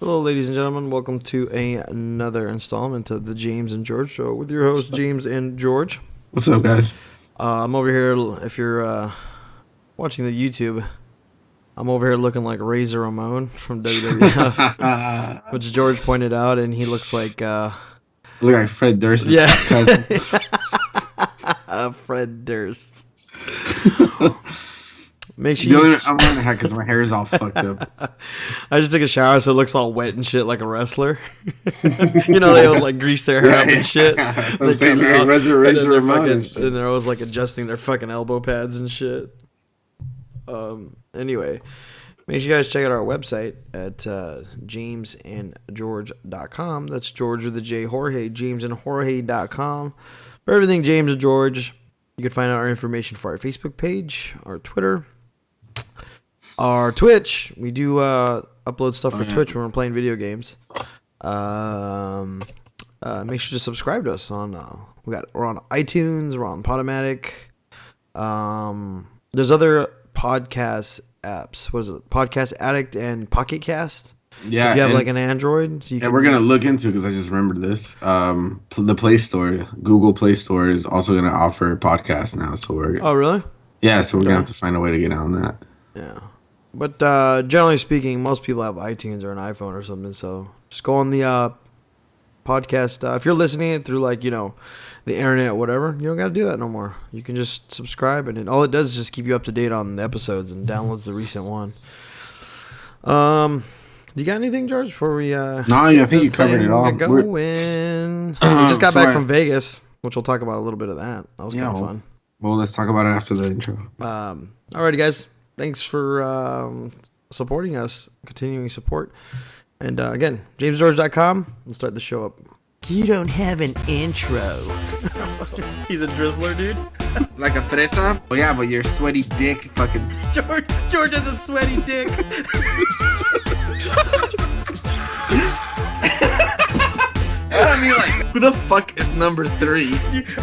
Hello, ladies and gentlemen. Welcome to another installment of the James and George Show with your hosts, James and George. What's up, guys? I'm over here. If you're watching the YouTube, I'm over here looking like Razor Ramon from WWF, which George pointed out, and he looks like Look like Fred Durst's cousin. Fred Durst. Make sure I'm wearing a hat because my hair is all fucked up. I just took a shower, so it looks all wet and shit like a wrestler. You know, they always like grease their hair up and shit. That's what I'm saying. Like Razor Ramon and they're always like adjusting their fucking elbow pads and shit. Anyway, make sure you guys check out our website at jamesandgeorge.com. That's George with a J, Jorge, jamesandjorge.com. For everything James and George, you can find out our information for our Facebook page, our Twitter, our Twitch. We do upload stuff for Twitch when we're playing video games. Make sure to subscribe to us on. We're on iTunes. We're on Podomatic. There's other podcast apps. What is it? Podcast Addict and Pocket Cast. Yeah, if you have like an Android. So we're gonna look into because I just remembered this. The Play Store, Google Play Store, is also gonna offer podcasts now. So we're. Oh really? Yeah, so we're gonna have to find a way to get on that. Yeah. But generally speaking, most people have iTunes or an iPhone or something. So just go on the podcast. If you're listening it through like, you know, the internet or whatever, you don't got to do that no more. You can just subscribe, and all it does is just keep you up to date on the episodes and downloads the recent one. Do you got anything, George, before we... No, I think you covered it all. We just got back from Vegas, which we'll talk about a little bit of that. That was kind of fun. Well, let's talk about it after the intro. Alrighty, guys. Thanks for supporting us, continuing support. And again, jamesgeorge.com. Let's start the show up. You don't have an intro. He's a drizzler, dude. Like a fresa? Oh, yeah, but your sweaty dick fucking... George has a sweaty dick. I mean, like, who the fuck is number 3?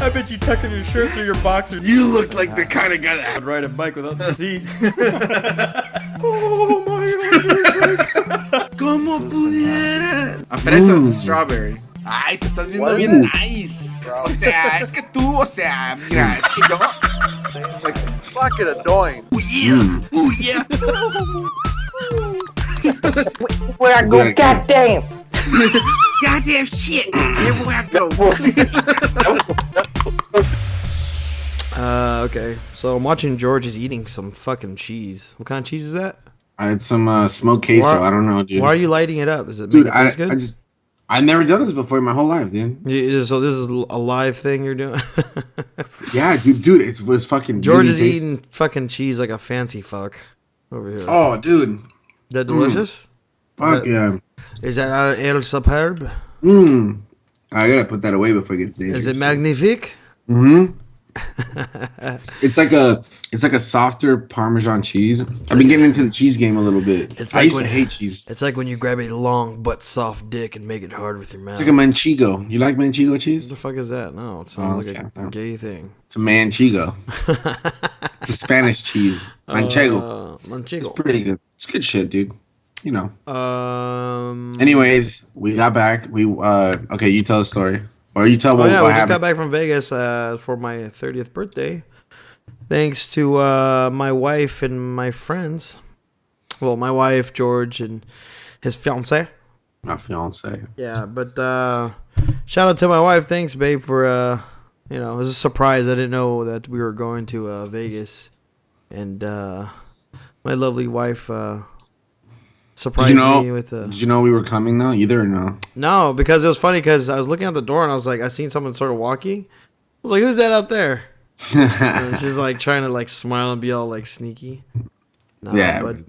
I bet you tucking your shirt through your boxer. You look like the kind of guy that I'd ride a bike without the seat. Oh my God. Como pudiera. A fresa es a strawberry. Ay, te estás viendo bien nice. O sea, es que tú, o sea, mira, es que yo... Like, fucking annoying. Ooh, yeah. Ooh, yeah. Where I go, goddamn. Goddamn shit. Everywhere I go. Okay. So I'm watching George is eating some fucking cheese. What kind of cheese is that? I had some smoked queso. I don't know, dude. Why are you lighting it up? Is it Dude, make it taste good? I've never done this before in my whole life, dude. So this is a live thing you're doing? Yeah, dude, it was fucking. George really is tasty. eating fucking cheese like a fancy fuck over here. Oh, dude. Is that delicious? Fuck yeah. Is that El Superb? I gotta put that away before it gets dangerous. Is it magnifique? It's like a softer Parmesan cheese. I've been getting into the cheese game a little bit. I used to hate cheese. It's like when you grab a long but soft dick and make it hard with your mouth. It's like a manchego. You like manchego cheese? What the fuck is that? No, it sounds like a gay thing. It's a manchego. It's a Spanish cheese. Manchego. Manchego. It's pretty good. It's good shit, dude. You know. Anyways, we got back. Okay, you tell the story. Or you tell what happened. Just got back from Vegas for my 30th birthday. Thanks to my wife and my friends. Well, my wife, George, and his fiancée. My fiance. Yeah, but shout out to my wife. Thanks, babe, for it was a surprise. I didn't know that we were going to Vegas, and my lovely wife surprised me with. Did you know we were coming though? Either or no? No, because it was funny because I was looking at the door and I was like, I seen someone sort of walking. I was like, who's that out there? And she's like trying to like smile and be all like sneaky. No, yeah, but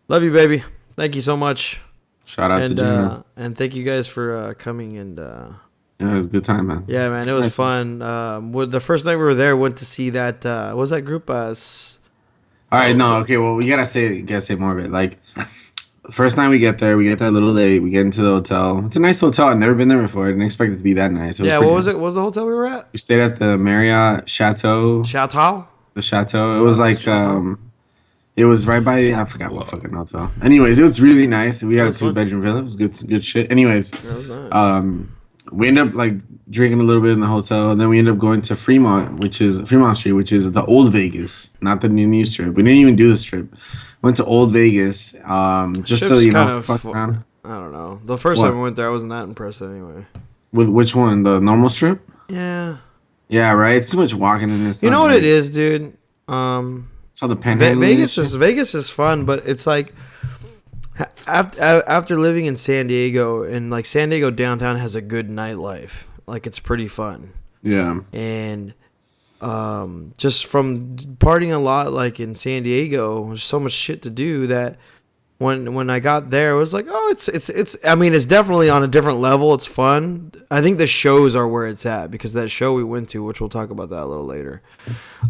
love you, baby. Thank you so much. Shout out to Gina. And thank you guys for coming and. Yeah, it was a good time, man. Yeah, man, it was fun. The first night we were there, went to see that. What was that group? All right, no, okay. Well, we gotta say more of it. Like, first night we get there a little late. We get into the hotel. It's a nice hotel. I've never been there before. I didn't expect it to be that nice. Yeah, what was it? What was the hotel we were at? We stayed at the Marriott Chateau. Chateau. The Chateau. It was like It was right by I forgot what fucking hotel. Anyways, it was really nice. We had a That's fun. 2-bedroom villa. It was good shit. Anyways, That was nice. we ended up like drinking a little bit in the hotel, and then we ended up going to Fremont Street, which is the old Vegas, not the new strip. We didn't even do the strip. Went to old Vegas, just Strip's to kind of fuck around. I don't know. The first What? time I went there, I wasn't that impressed anyway. With which one? The normal strip? Yeah. Yeah, right. It's too much walking in this. You know what it is, dude? Saw the panhandle. Vegas is fun, but it's like after living in San Diego, and like San Diego downtown has a good nightlife. Like it's pretty fun. Yeah. And just from partying a lot like in San Diego, there's so much shit to do that when I got there, it was like, oh, it's I mean, it's definitely on a different level. It's fun. I think the shows are where it's at, because that show we went to, which we'll talk about that a little later,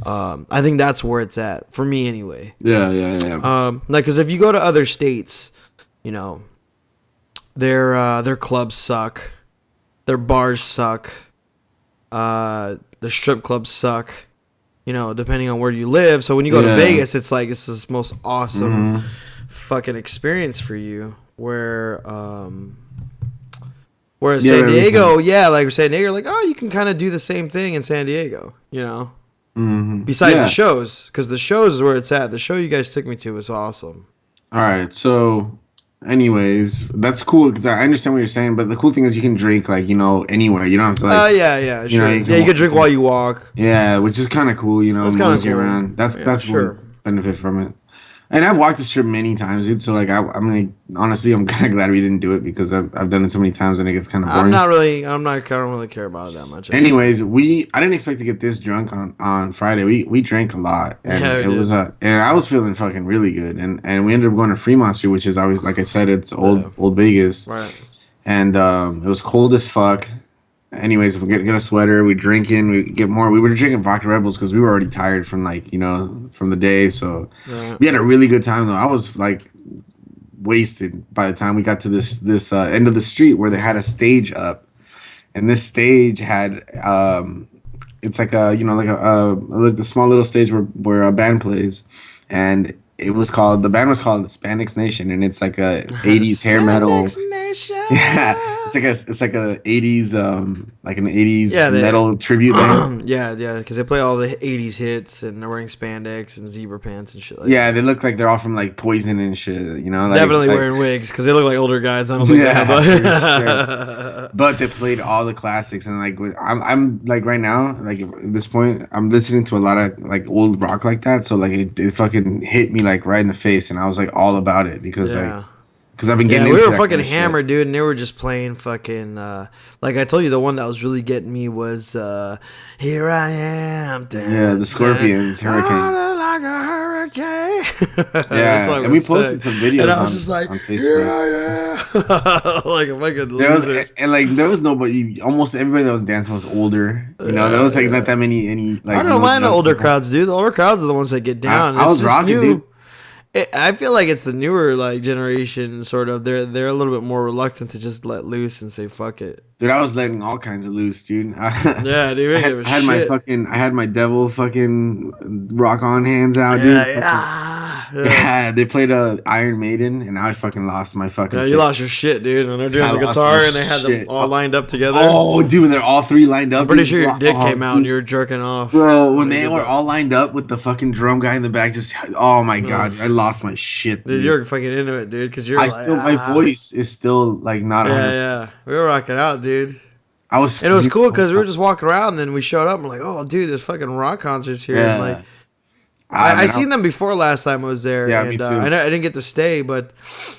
I think that's where it's at for me anyway. Yeah. Like, because if you go to other states, you know, their clubs suck, their bars suck, the strip clubs suck, you know, depending on where you live. So when you go to Vegas, it's like it's this most awesome fucking experience for you. Whereas San Diego, like San Diego, like, oh, you can kind of do the same thing in San Diego, you know. Besides the shows, because the shows is where it's at. The show you guys took me to was awesome. All right. So, anyways, that's cool because I understand what you're saying. But the cool thing is you can drink like anywhere. You don't have to like. Yeah, you know, sure. you You can drink while you walk. Yeah, which is kind of cool. You know, That's kinda mosey cool. around. That's sure. one benefit from it. And I've walked the strip many times, dude. So like, I'm like, honestly, I'm kind of glad we didn't do it because I've done it so many times and it gets kind of boring. I don't really care about it that much. Anyways, I didn't expect to get this drunk on Friday. We drank a lot, and Yeah, we it did. was and I was feeling fucking really good, and we ended up going to Fremont Street, which is always, like I said, it's old Vegas, Right. and it was cold as fuck. Anyways, we get a sweater, we drinking, we get more. We were drinking vodka Rebels because we were already tired from from the day, so Right. we had a really good time though. I was like wasted by the time we got to this end of the street where they had a stage up. And this stage had it's like a a small little stage where a band plays, and the band was called Spanx Nation, and it's like a 80s hair metal. Yeah, it's like a 80s like an 80s metal tribute band. yeah, because they play all the 80s hits, and they're wearing spandex and zebra pants and shit like Yeah, they look like they're all from like Poison and shit, like, definitely wearing wigs because they look like older guys. I don't think they have sure. But they played all the classics, and like I'm like right now, like at this point, I'm listening to a lot of like old rock like that. So like it fucking hit me like right in the face, and I was like all about it because I've been getting. Yeah, we into were that fucking kind of hammered, dude, and they were just playing fucking. Like I told you, the one that was really getting me was "Here I Am." Yeah, the Scorpions, Hurricane. Like a hurricane. Yeah, and we posted some videos and I was just like, on Facebook. "Here I am," like a fucking There was, loser. and like there was nobody. Almost everybody that was dancing was older. There was like not that many. Like I don't mind the older crowds, dude. The older crowds are the ones that get down. I It's was just rocking, new. dude. I feel like it's the newer like generation, sort of. They're a little bit more reluctant to just let loose and say fuck it. Dude, I was letting all kinds of loose, dude. Yeah, dude. I had my devil fucking rock on hands out, dude. Yeah, they played Iron Maiden, and I fucking lost my fucking. Yeah, shit. you lost your shit, dude. And they're doing I the lost guitar, my and they had them shit. all lined up together. Oh, dude, they're all three lined up. I'm pretty dude. sure your dick Oh, came out dude. and you were jerking off. Bro, when they were all lined up with the fucking drum guy in the back, just oh my god, I lost my shit. Dude, you're fucking into it, dude. Because you're my voice is still like not. 100%. Yeah. We were rocking out, dude. I was, and it was cool because we were just walking around, and then we showed up, and we're like, oh, dude, there's fucking rock concerts here. Yeah. And like, I seen them before last time I was there. Yeah, and, me too. I didn't get to stay, but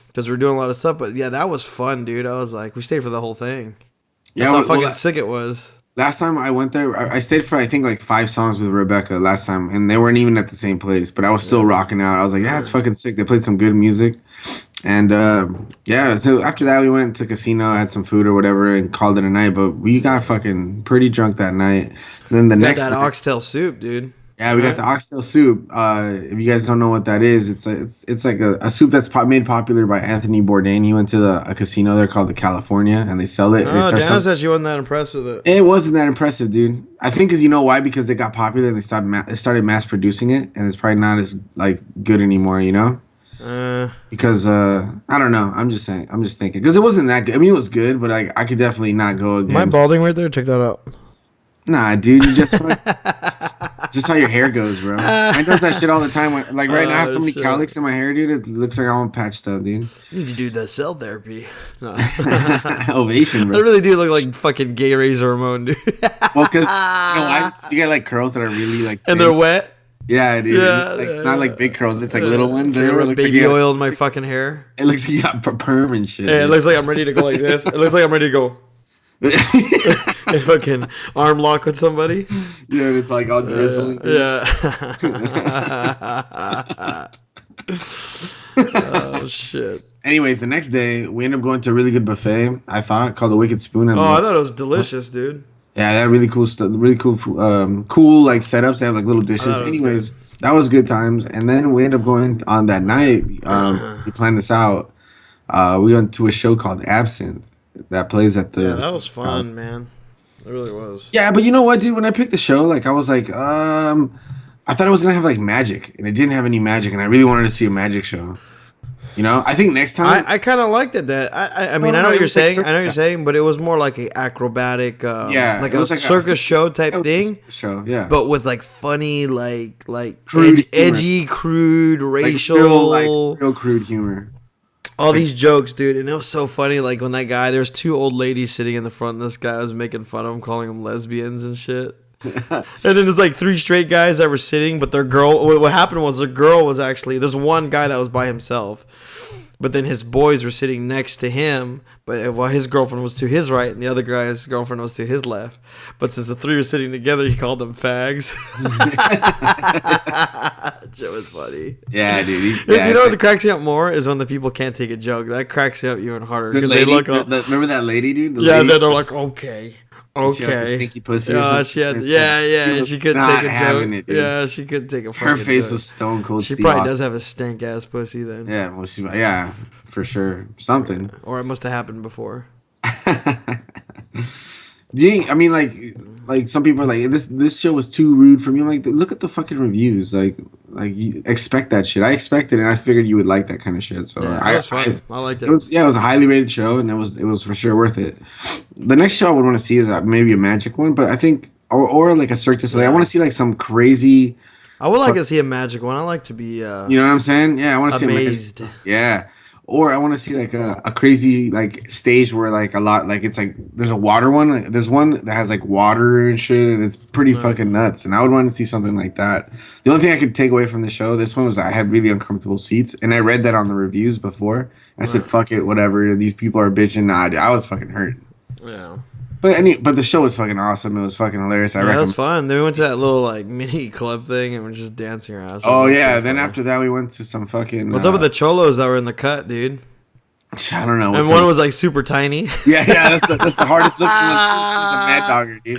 because we're doing a lot of stuff. But yeah, that was fun, dude. I was like, we stayed for the whole thing. That's how fucking sick it was. Last time I went there, I stayed for I think like 5 songs with Rebecca last time, and they weren't even at the same place. But I was still rocking out. I was like, yeah, it's fucking sick. They played some good music, and yeah. So after that, we went to casino, had some food or whatever, and called it a night. But we got fucking pretty drunk that night. And then the next that night, oxtail soup, dude. Yeah, we got the oxtail soup. If you guys don't know what that is, it's like a soup that's made popular by Anthony Bourdain. He went to a casino there called the California, and they sell it. Oh, Dana said she wasn't that impressed with it. It wasn't that impressive, dude. I think because you know why? Because they got popular and they started mass producing it, and it's probably not as like good anymore. You know? Because I don't know. I'm just saying. I'm just thinking because it wasn't that good. I mean, it was good, but I could definitely not go again. Am I balding right there? Check that out. Nah, dude, you just just how your hair goes, bro. I does that shit all the time. Like right now, I have so many shit. cowlicks in my hair, dude. It looks like I'm all patched up, dude. You need to do the cell therapy. No. Ovation, I bro. really do look like fucking gay Razor Ramon, dude. Well, because you know why? You get like curls that are really like, And thin. they're wet. Yeah, dude. Yeah, Like, yeah, not like big curls. It's like little ones. I It rub looks like baby you got, oil in my fucking hair. it looks like you got perm and shit. Yeah, it dude. looks like I'm ready to go like this. It looks like I'm ready to go fucking arm lock with somebody. Yeah, and it's like all drizzling. Yeah. Oh shit. Anyways, the next day we ended up going to a really good buffet. I thought called the Wicked Spoon. And Oh, I thought it was delicious, dude. yeah, they had really cool stuff, really cool, cool like setups. They have like little dishes. it was Anyways, that was good times. And then we ended up going on that night. We planned this out. We went to a show called Absinthe that plays at the. Yeah, that was fun, man. It really was. Yeah, but you know what, dude? When I picked the show, like I was like, I thought it was gonna have like magic, and it didn't have any magic, and I really wanted to see a magic show. You know, I think next time. I kind of liked it. That I mean, No, I know no, what it you're was like saying. I know what circus you're saying, but it was more like an acrobatic, Yeah, like it a was like a- circus show type it was thing. a show, yeah. But with like funny, like Crude humor. edgy, crude, like racial, real crude humor. all these jokes, dude. And it was so funny. Like when that guy, there's two old ladies sitting in the front, and this guy was making fun of them, calling them lesbians and shit. And then there's like three straight guys that were sitting, but their girl. What happened was their girl was actually there's one guy that was by himself, but then his boys were sitting next to him. But while his girlfriend was to his right, and the other guy's girlfriend was to his left. But since the three were sitting together, he called them fags. That was funny. Yeah, dude. You know what cracks me up more is when the people can't take a joke. That cracks me up even harder The because they ladies, look up. remember that lady, dude? The Yeah, lady, then they're like, okay. she had the Okay. stinky pussy. Or Yeah, something. she had. Yeah, was she couldn't not take a having joke. it, dude. Yeah, she couldn't take a. Her fucking face joke. was stone cold. She Steve probably Austin. does have a stank ass pussy then. Yeah, well, yeah, for sure, something. Or it must have happened before. I mean, like some people are like, this show was too rude for me. I'm like, look at the fucking reviews. Like you expect that shit. I expected it, and I figured you would like that kind of shit. So Yeah, I that was fun. I liked it. It was a highly rated show, and it was for sure worth it. The next show I would want to see is maybe a magic one, but I think or like a Cirque du Soleil. I want to see like some crazy. I would like to see a magic one. I like to be You know what I'm saying? Yeah, I want to see a amazed. yeah. Or I want to see like a crazy like stage where like a lot like it's like there's a water one. There's one that has like water and shit, and it's pretty fucking nuts. And I would want to see something like that. The only thing I could take away from the show, this one was I had really uncomfortable seats, and I read that on the reviews before. I said, "Fuck it, whatever. These people are bitching." Nah, dude, I was fucking hurt. Yeah. But the show was fucking awesome. It was fucking hilarious. I Yeah, that recommend. was fun. Then we went to that little like mini club thing and we're just dancing around. Oh yeah. Then after that, we went to some fucking. What's up with the cholos that were in the cut, dude? I don't know. And one was like super tiny. Yeah. That's the hardest looking one. He was a mad dogger, dude.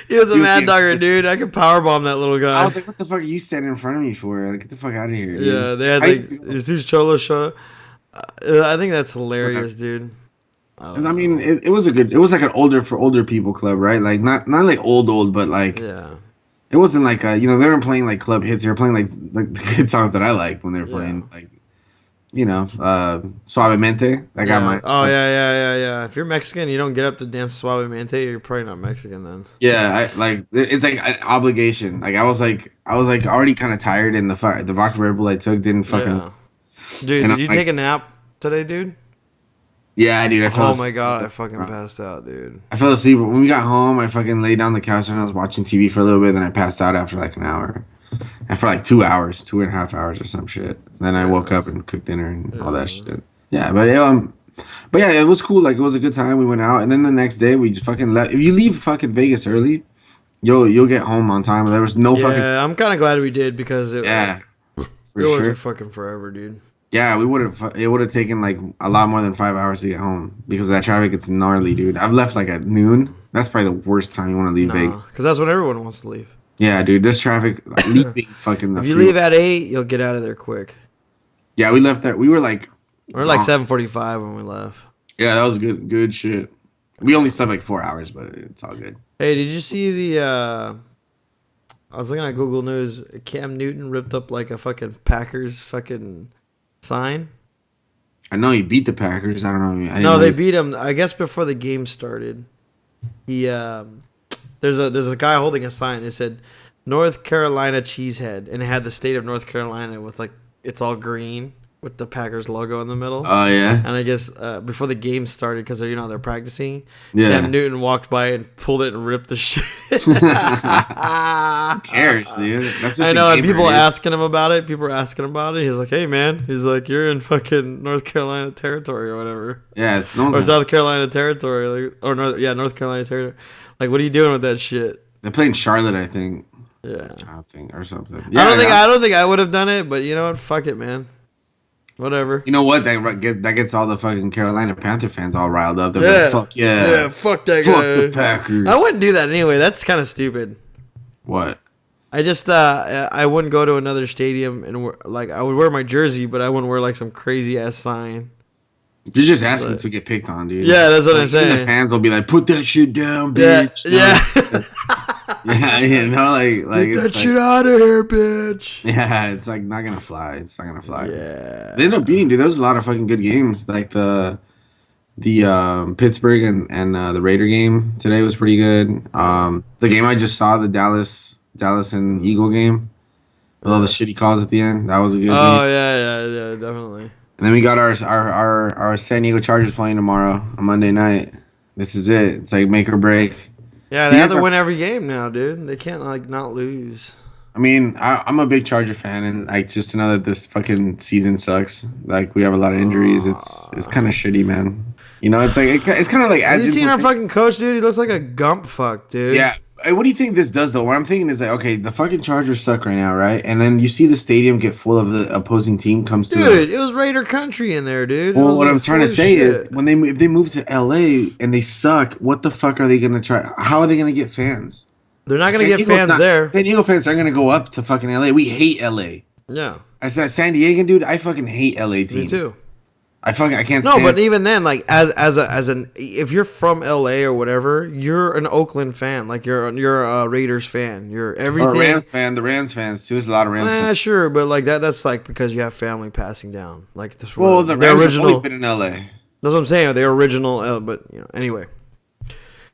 He was a He was mad getting- dogger, dude. I could powerbomb that little guy. I was like, what the fuck are you standing in front of me for? Like, get the fuck out of here. Dude. Yeah, they had I- like these two cholos show up. I think that's hilarious, dude. I mean, it was like an older people club, right? Like not like old, but like Yeah. it wasn't like they weren't playing like club hits. They were playing like the good songs that I liked when they were playing like, Suavemente. That got my. Oh yeah. If you're Mexican, you don't get up to dance Suavemente, you're probably not Mexican then. Yeah, it's like an obligation. Like I was already kind of tired, and the vodka Red Bull I took didn't fucking. Yeah. Dude, And did I'm you like- take a nap today, dude? Yeah, dude. I fell Oh asleep. my god, I fucking passed out, dude. I fell asleep when we got home. I fucking laid down on the couch and I was watching TV for a little bit. Then I passed out after like an hour, and for like 2 hours, 2.5 hours or some shit. Then I woke up and cooked dinner and all that shit. Yeah, but yeah, it was cool. Like it was a good time. We went out, and then the next day we just fucking left. If you leave fucking Vegas early, you'll get home on time. There was no fucking Yeah, I'm kind of glad we did because it for it was sure. fucking forever, dude. Yeah, it would have taken like a lot more than 5 hours to get home because that traffic gets gnarly, dude. I've left like at noon. That's probably the worst time you want to leave Vegas. Because that's when everyone wants to leave. Yeah, dude, there's traffic leaving fucking the If you freeway. leave at 8, you'll get out of there quick. Yeah, we left there. We were like, We're like gone. 7:45 when we left. Yeah, that was good shit. We only slept like 4 hours, but it's all good. Hey, did you see the? I was looking at Google News. Cam Newton ripped up like a fucking Packers fucking sign. I know he beat the Packers. I don't know. I didn't No, know they he- beat him. I guess before the game started. He there's a guy holding a sign. It said North Carolina Cheesehead, and it had the state of North Carolina with like it's all green with the Packers logo in the middle. Oh yeah, And I guess before the game started, because they're practicing, Yeah. Cam Newton walked by and pulled it and ripped the shit. who cares, dude? That's just I a know, and gamer, people dude. asking him about it. People are asking him about it. He's like, "Hey, man," he's like, "You're in fucking North Carolina territory or whatever, Yeah, it's no or one's. South Carolina territory, like, or North Carolina territory. Like, what are you doing with that shit?" They're playing Charlotte, I think. Yeah, I think or something. I don't think I would have done it, but you know what? Fuck it, man. Whatever. You know what? That gets all the fucking Carolina Panther fans all riled up. They're Yeah. like, fuck yeah. Fuck that Fuck guy. the Packers. I wouldn't do that anyway. That's kind of stupid. What? I just I wouldn't go to another stadium and like I would wear my jersey, but I wouldn't wear like some crazy ass sign. You're just asking But- to get picked on, dude. Yeah, that's what I'm Like, even saying. The fans will be like, "Put that shit down, Yeah, bitch." yeah. yeah, you know, like Get that it's shit like, out of here, bitch. yeah, it's like not gonna fly. It's not gonna fly. Yeah. They ended up beating, dude. There was a lot of fucking good games. Like the Pittsburgh and the Raider game today was pretty good. The game I just saw, the Dallas and Eagle game, with all the shitty calls at the end, that was a good Oh game. yeah, definitely. And then we got our San Diego Chargers playing tomorrow on Monday night. This is it. It's like make or break. Yeah, they You have guys to are- win every game now, dude. They can't like not lose. I mean, I'm a big Charger fan, and like just to know that this fucking season sucks. Like we have a lot of injuries. It's kind of shitty, man. You know, it's like it's kind of like Have you adds seen our into- fucking coach, dude? He looks like a gump fuck, dude. Yeah. Hey, what do you think this does though? What I'm thinking is like, okay, the fucking Chargers suck right now, right? And then you see the stadium get full of the opposing team comes to. Dude, it was Raider country in there, dude. It Well, was what like I'm trying to full of say is shit. when if they move to LA and they suck, what the fuck are they gonna try? How are they gonna get fans? They're not gonna San get Diego's fans not- there. San Diego fans aren't gonna go up to fucking LA. We hate LA. Yeah, I said San Diego, dude. I fucking hate LA me teams. too. I can't No, stand. but even then, like as an if you're from LA or whatever, you're an Oakland fan. Like you're a Raiders fan. You're or everything. a Rams fan. The Rams fans too. There's a lot of Rams fans. Sure, but like that's like because you have family passing down. Like this. Well, the Rams have always been in LA. That's what I'm saying. They're original, but you know. Anyway,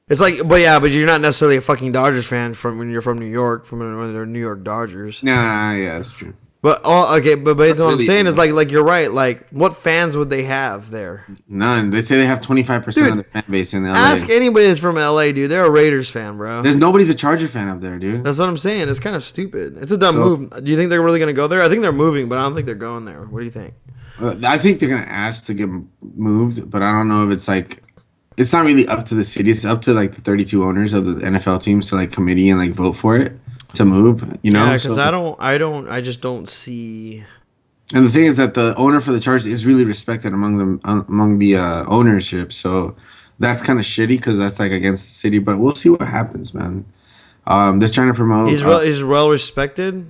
it's like, but you're not necessarily a fucking Dodgers fan from when you're from New York, from when they're New York Dodgers. Nah, yeah, that's true. But okay, but That's what I'm really- saying is like you're right. Like, what fans would they have there? None. They say they have 25% of Dude, the fan base in LA. Ask anybody that's from LA, dude. They're a Raiders fan, bro. There's nobody's a Charger fan up there, dude. That's what I'm saying. It's kind of stupid. It's a dumb So- move. Do you think they're really gonna go there? I think they're moving, but I don't think they're going there. What do you think? I think they're gonna ask to get moved, but I don't know if it's like. It's not really up to the city. It's up to like the 32 owners of the NFL teams to like committee and like vote for it to move. You know, Yeah, because So- I just don't see. And the thing is that the owner for the Chargers is really respected among the ownership. So that's kind of shitty because that's like against the city. But we'll see what happens, man. They're trying to promote. He's well respected.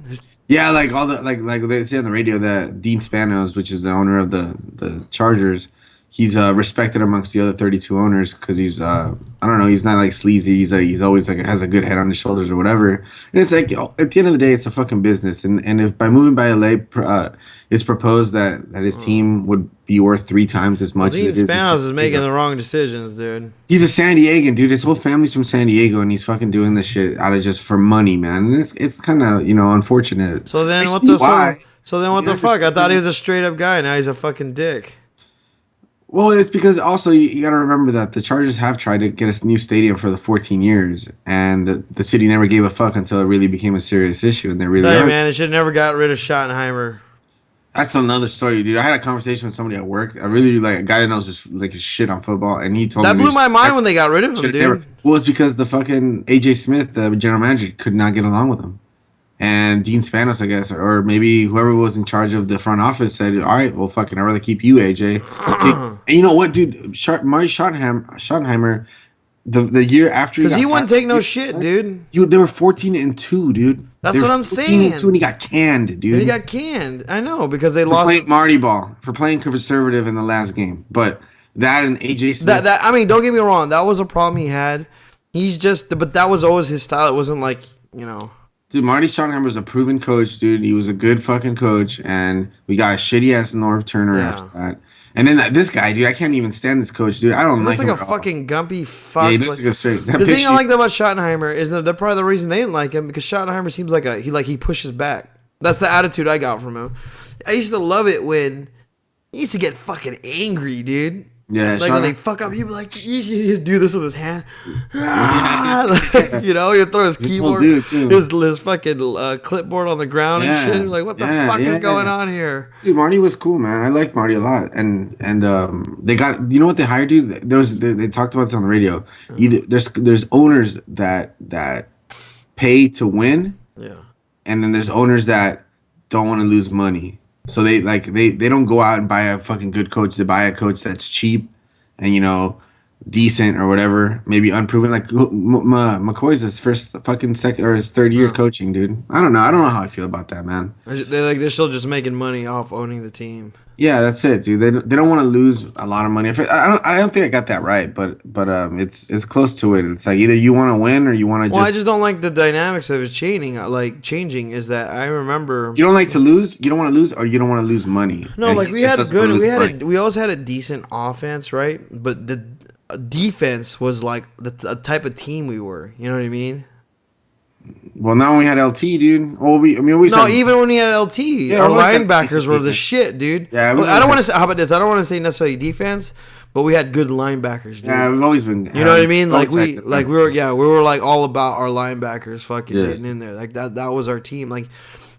Yeah, like all the like they say on the radio that Dean Spanos, which is the owner of the Chargers, he's respected amongst the other 32 owners because he's I don't know, he's not like sleazy. He's always like has a good head on his shoulders or whatever. And it's like at the end of the day, it's a fucking business. And if by moving by LA, it's proposed that his team would be worth 3 times as much Dean as it is. in Spanos San is making Diego. the wrong decisions, dude. He's a San Diegan, dude. His whole family's from San Diego, and he's fucking doing this shit out of just for money, man. And it's kind of unfortunate. So then I what see the why. so then what You the fuck? I thought he understand? was a straight up guy. Now he's a fucking dick. Well, it's because also you got to remember that the Chargers have tried to get a new stadium for the 14 years, and the city never gave a fuck until it really became a serious issue, and they really Hey are. man, it should have never got rid of Schottenheimer. That's another story, dude. I had a conversation with somebody at work. I really like a guy that knows his shit on football, and he told That me blew my mind when they got rid of him, should've dude. never- Well, it's because the fucking AJ Smith, the general manager, could not get along with him. And Dean Spanos, I guess, or maybe whoever was in charge of the front office said, all right, well, fucking, I'd rather keep you, AJ. And you know what, dude? Marty Schottenheimer the year after Because he got wouldn't fired, take no shit, dude. They were 14-2, dude. That's They what were I'm 14-2 saying. and he got canned, dude. And he got canned. I know, because they for lost. playing Marty ball, for playing conservative in the last game. But that and AJ Smith. That I mean, don't get me wrong. That was a problem he had. He's just, but that was always his style. It wasn't like, you know. Dude, Marty Schottenheimer was a proven coach, dude. He was a good fucking coach, and we got a shitty ass Norv Turner Yeah. after that. And then this guy, dude, I can't even stand this coach, dude. I don't He like looks like him a at all. fucking gumpy fuck. Yeah, he looks like a straight. That The thing picture, I like about Schottenheimer is that part of the reason they didn't like him, because Schottenheimer seems like he pushes back. That's the attitude I got from him. I used to love it when he used to get fucking angry, dude. yeah, Like when they Schottenheimer- fuck up, he'd be like, he'd do this with his hand. Like, you know, he'd throw his He's a cool keyboard, dude, too. his fucking clipboard on the ground Yeah. and shit. Like, what the Yeah, fuck yeah. is going on here? Dude, Marty was cool, man. I liked Marty a lot, and they got, you know what they hired, dude? They talked about this on the radio. Either there's owners that pay to win, Yeah. and then there's owners that don't want to lose money. So they don't go out and buy a fucking good coach. They buy a coach that's cheap and, you know, decent or whatever, maybe unproven. Like McCoy's his first fucking second or his third year coaching, dude. I don't know how I feel about that, man. They're still just making money off owning the team. Yeah, that's it, dude. They don't want to lose a lot of money. I don't think I got that right, but it's close to it. It's like either you want to win or you want to Well, I just. just don't like the dynamics of it changing. Like changing is that I remember. You don't like to lose. You don't want to lose, or you don't want to lose money. No, And like he we just had doesn't wanna good. lose money. We always had a decent offense, right? But the defense was like the type of team we were. You know what I mean? Well, now we had LT, dude. We No, saw, even when we had LT, our we always had linebackers decent were the defense. shit, dude. Yeah, Well, we I don't always want to say. How about this? I don't want to say necessarily defense, but we had good linebackers, dude. Yeah, we've always been. You know what I mean? Like outside we were like all about our linebackers fucking Yeah. getting in there. Like that was our team. Like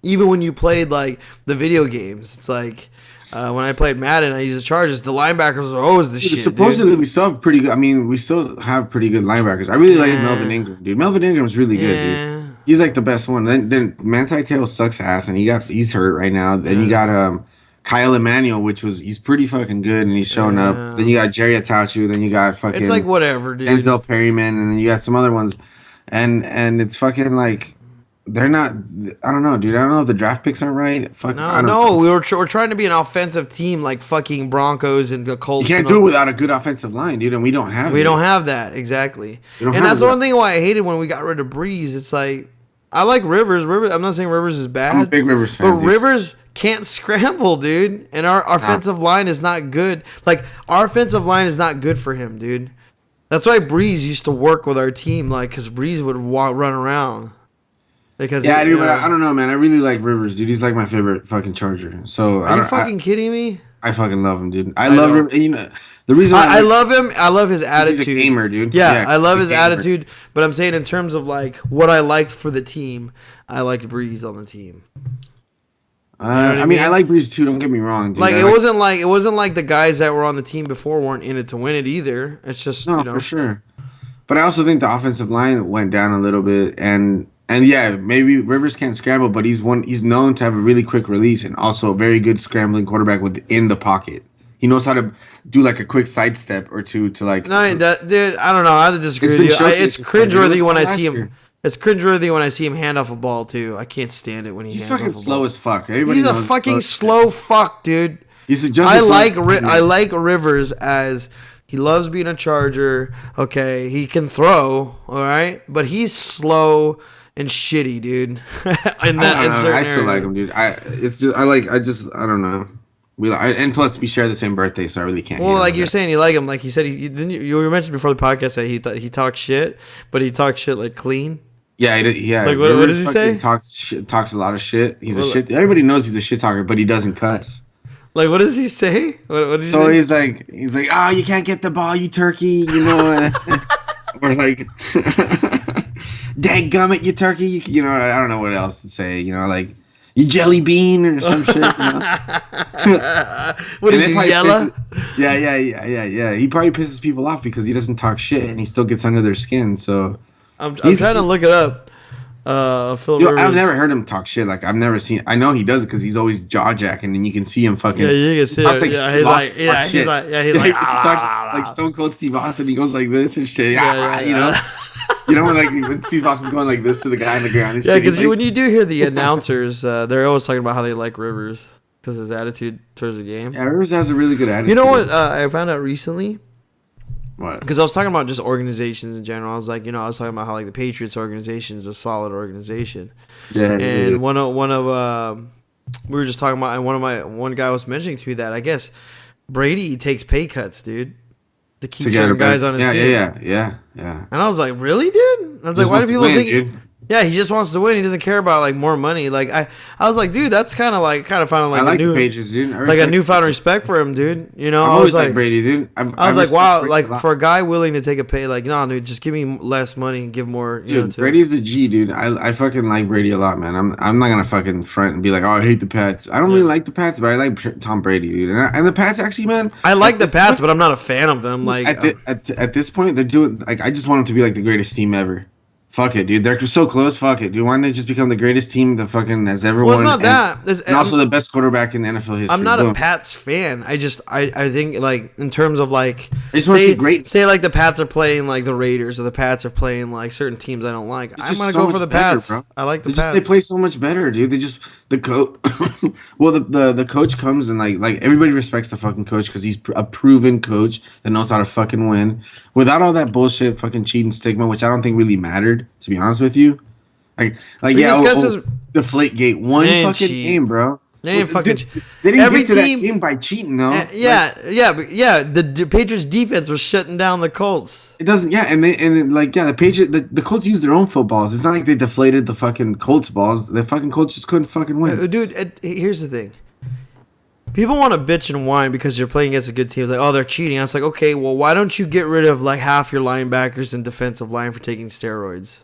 even when you played like the video games, it's like when I played Madden, I used the Chargers. The linebackers were always the Dude, shit. supposedly dude. we still have pretty good. I mean, we still have pretty good linebackers. I really like Yeah. Melvin Ingram, dude. Melvin Ingram's really good, Yeah. dude. He's like the best one. Then Manti Te'o sucks ass, and he's hurt right now. Then you got Kyle Emmanuel, he's pretty fucking good, and he's showing Yeah. up. Then you got Jerry Atachu. Then you got fucking It's like whatever, dude. Denzel Perryman, and then you got some other ones, and it's fucking like they're not. I don't know, dude. I don't know if the draft picks aren't right. Fuck, I No, don't. no, we're trying to be an offensive team like fucking Broncos and the Colts. You can't and do it all- without a good offensive line, dude, and we don't have. We it. don't have that exactly, We don't and have that's the it. one thing why I hated when we got rid of Breeze. It's like I like Rivers. I'm not saying Rivers is bad. I'm a big Rivers fan, but dude. Rivers can't scramble, dude, and our offensive line is not good. Like our offensive line is not good for him, dude. That's why Breeze used to work with our team, like because Breeze would run around. Because Yeah, dude, you but know- I don't know, man. I really like Rivers, dude. He's like my favorite fucking Charger. So Are you fucking kidding me? I fucking love him, dude. I love know. Rivers. You know, the reason I love him. I love his he's attitude. a gamer, dude. Yeah, I love he's his a gamer. attitude. But I'm saying in terms of like what I liked for the team, I liked Breeze on the team. I mean, I like Breeze too. Don't get me wrong, dude. Like I it wasn't like the guys that were on the team before weren't in it to win it either. It's just no, you know for sure. But I also think the offensive line went down a little bit, and yeah, maybe Rivers can't scramble, but he's known to have a really quick release and also a very good scrambling quarterback within the pocket. He knows how to do like a quick sidestep or two to like. No, that dude, I don't know. I have to disagree It's with been you. showcased It's before, dude. It cringeworthy was when I last see him. year. It's cringeworthy when I see him hand off a ball too. I can't stand it when he. He's hands fucking off a slow ball. as fuck. Everybody He's a knows fucking as slow fuck, dude. He's just I as slow like as- I like Rivers as he loves being a Charger. Okay, he can throw, all right, but he's slow and shitty, dude. in I don't know. I still like him, dude. I don't know. And plus we share the same birthday, so I really can't. Well, hate like on you're that. saying, you like him. Like he said, you were mentioned before the podcast that he talks shit, but he talks shit like clean. Yeah, yeah. Like, what Rivers does he fucking say? Talks a lot of shit. He's Well, a shit. Everybody knows he's a shit talker, but he doesn't cuss. Like, what does he say? What does he So say? he's like, oh, you can't get the ball, you turkey, you know. Or like, dadgummit, you turkey. You know, I don't know what else to say. You know, like, you jelly bean or some shit. You know? What And is it he, probably yellow? Yeah. He probably pisses people off because he doesn't talk shit and he still gets under their skin. So I'm He's- trying to look it up. Phil Yo, Rivers. I've never heard him talk shit. Like I've never seen. I know he does it because he's always jaw jacking, and you can see him fucking. Yeah, you can see he talks it. like Yeah, Steve he's Austin like, yeah, talks he's shit. like, yeah, he's like, he talks like Stone Cold Steve Austin. He goes like this and shit. Yeah, You know, when like when Steve Austin's going like this to the guy on the ground and Yeah, shit. because He's like, when you do hear the announcers, they're always talking about how they like Rivers because his attitude towards the game. yeah, Rivers has a really good attitude. You know what I found out recently? What? Because I was talking about just organizations in general. I was like, I was talking about how like the Patriots organization is a solid organization. Yeah. And one of we were just talking about, and one guy was mentioning to me that I guess Brady takes pay cuts, dude, to keep certain guys on his team. Yeah. And I was like, really, dude? I was like, why do people think? Dude. Yeah, he just wants to win. He doesn't care about like more money. Like I was like, dude, that's kind of found like I like a new, the Patriots, dude. like a newfound respect for him, dude. You know, I've I always was liked like, Brady, dude. I was like, respect wow, Brady like a lot. for a guy willing to take a pay, like, no, dude, just give me less money and give more. You know, Dude, to Brady's a G, dude. I fucking like Brady a lot, man. I'm not gonna fucking front and be like, oh, I hate the Pats. I don't really like the Pats, but I like Tom Brady, dude. And the Pats actually, man. I like at the this Pats, point- but I'm not a fan of them. Like, at this point, they're doing like I just want them to be like the greatest team ever. Fuck it, dude. They're so close. Fuck it, dude. Why don't they just become the greatest team that fucking has ever well, won? it's not that. And also the best quarterback in NFL history. I'm not Boom. a Pats fan. I think like in terms of like I just wanna see great- say like the Pats are playing like the Raiders or the Pats are playing like certain teams I don't like. It's I'm just gonna so go much for the better, Pats. bro. I like the They Pats. they play so much better, dude. They just the coach. Well, the coach comes and like everybody respects the fucking coach because he's a proven coach that knows how to fucking win without all that bullshit fucking cheating stigma, which I don't think really mattered, to be honest with you. Like We yeah, discussed this- Deflategate one They ain't fucking cheat. game, bro. They ain't fucking. They didn't Every get to team- that game by cheating, no. Yeah. The Patriots defense was shutting down the Colts. It doesn't. Yeah, the Patriots, the Colts use their own footballs. It's not like they deflated the fucking Colts balls. The fucking Colts just couldn't fucking win. Dude, here's the thing. People want to bitch and whine because you're playing against a good team. It's like, oh, they're cheating. I was like, okay, well, why don't you get rid of like half your linebackers and defensive line for taking steroids?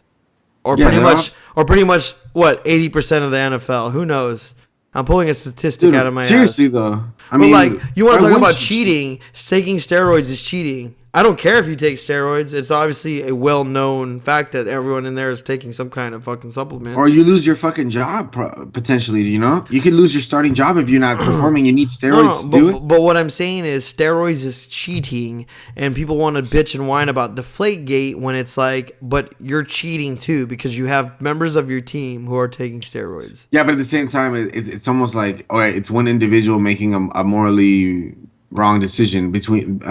Or pretty much what 80% of the NFL. Who knows? I'm pulling a statistic Dude, out of my seriously ass. though. I But mean, like, you want to why talk about wouldn't you cheat? cheating? Taking steroids is cheating. I don't care if you take steroids. It's obviously a well-known fact that everyone in there is taking some kind of fucking supplement. Or you lose your fucking job potentially. You know, you could lose your starting job if you're not performing. You need steroids to do it. But what I'm saying is steroids is cheating, and people want to bitch and whine about Deflategate when it's like, but you're cheating too because you have members of your team who are taking steroids. Yeah, but at the same time, it's almost like, all right, it's one individual making a morally wrong decision between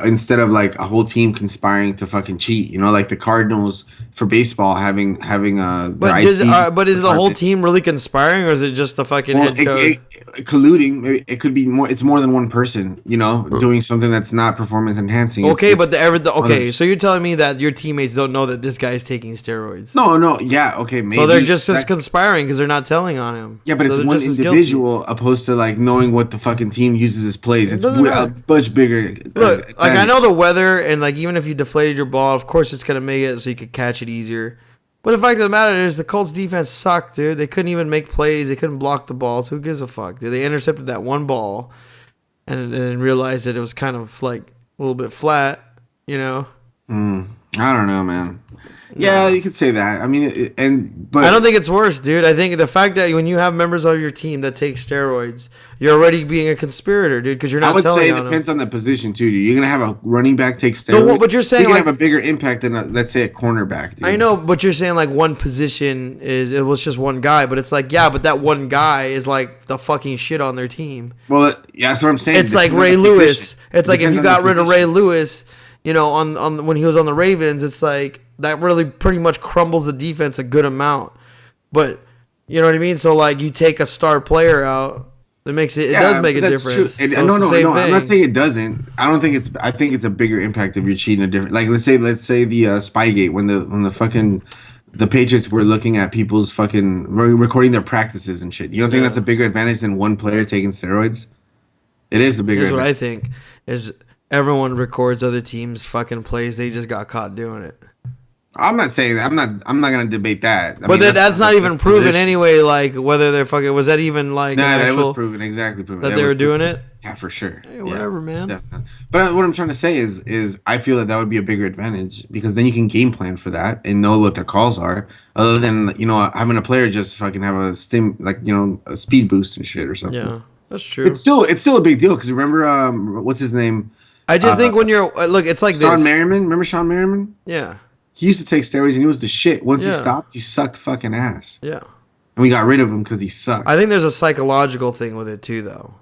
instead of like a whole team conspiring to fucking cheat. You know, like the Cardinals for baseball having But is the whole team really conspiring, or is it just the fucking head coach? Colluding. Maybe it could be more. It's more than one person. You know, doing something that's not performance enhancing. Okay, so you're telling me that your teammates don't know that this guy's taking steroids? No, yeah, okay, maybe. So they're just conspiring because they're not telling on him. Yeah, but So it's they're one just as guilty. individual opposed to like knowing what the fucking team uses as plays. It's doesn't a matter. much bigger. Look, like I know the weather, and like even if you deflated your ball, of course it's gonna make it so you could catch it easier. But the fact of the matter is, the Colts defense sucked, dude. They couldn't even make plays. They couldn't block the balls. Who gives a fuck, dude? They intercepted that one ball, and realized that it was kind of like a little bit flat, you know. I don't know, man. Yeah, you could say that. I mean, but I don't think it's worse, dude. I think the fact that when you have members of your team that take steroids, you're already being a conspirator, dude, because you're not I would telling say it on them. depends on the position too. Dude. You're gonna have a running back take steroids. No, but you're saying, you can like- have a bigger impact than let's say a cornerback. Dude. I know, but you're saying like one position it was just one guy, but it's like, yeah, but that one guy is like the fucking shit on their team. Well, yeah, that's what I'm saying. It's like Depends on Ray the Lewis. position. It's like if Depends you on the got rid of Ray position. Lewis, you know, on when he was on the Ravens, it's like that really pretty much crumbles the defense a good amount. But you know what I mean? So like you take a star player out, that makes it does make a that's difference. true. So No, it's the same I'm thing. not saying it doesn't. I don't think it's. I think it's a bigger impact if you're cheating a different. Like let's say the Spygate when the fucking the Patriots were looking at people's fucking recording their practices and shit. You don't think that's a bigger advantage than one player taking steroids? It is a bigger. Here's what I advantage. think is everyone records other teams' fucking plays. They just got caught doing it. I'm not saying that. I'm not gonna debate that. I But mean, that's not even that's proven tradition. anyway. Like whether they're fucking was that even like No, an it was actual proven, exactly proven that That they was were doing proven. it? Yeah, for sure. Hey, Yeah, whatever, man. definitely. But what I'm trying to say is I feel that would be a bigger advantage because then you can game plan for that and know what their calls are, other than having a player just fucking have a a speed boost and shit or something. Yeah, that's true. It's still a big deal because remember what's his name, I just think when you're look, it's like Sean this. Merriman. Remember Sean Merriman? Yeah, He used to take steroids and he was the shit. Once he Yeah. stopped, he sucked fucking ass, yeah. and we got rid of him because he sucked. I think there's a psychological thing with it too, though.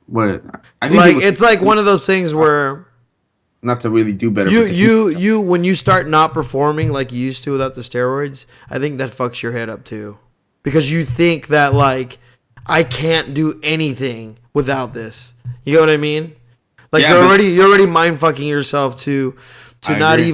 What I think Like people- it's like one of those things where not to really do better. you but to you when you start not performing like you used to without the steroids, I think that fucks your head up too, because you think that like I can't do anything without this. You know what I mean? Like Yeah, but- you're already mind fucking yourself to I not agree.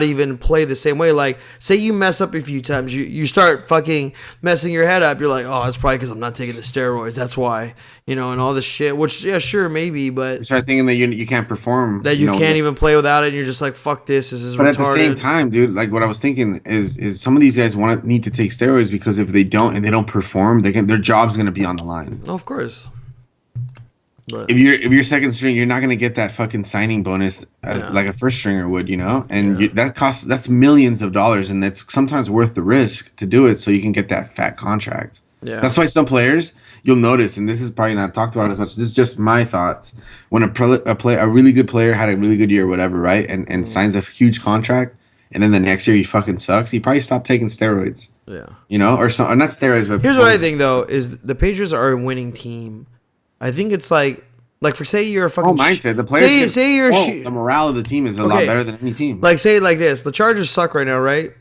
even play the same way. Like say you mess up a few times, you start fucking messing your head up. You're like, oh, it's probably because I'm not taking the steroids. That's why, and all this shit. Which yeah, sure, maybe, but you start thinking that you can't perform. that you can't even play without it. And you're just like, fuck this. This is But retarded. at the same time, dude, like what I was thinking is some of these guys need to take steroids because if they don't and they don't perform, their job's gonna be on the line. No, of course. But If you're second string, you're not gonna get that fucking signing bonus like a first stringer would, and that's millions of dollars, and that's sometimes worth the risk to do it so you can get that fat contract. Yeah. That's why some players you'll notice, and this is probably not talked about as much. This is just my thoughts. When a really good player had a really good year, or whatever, right, and signs a huge contract, and then the next year he fucking sucks, he probably stopped taking steroids, yeah. or not steroids, but Here's what I think though is the Patriots are a winning team. I think it's like for say you're a fucking mindset. The players say you're the morale of the team is a lot Okay. better than any team. like say it like this. The Chargers suck right now, right?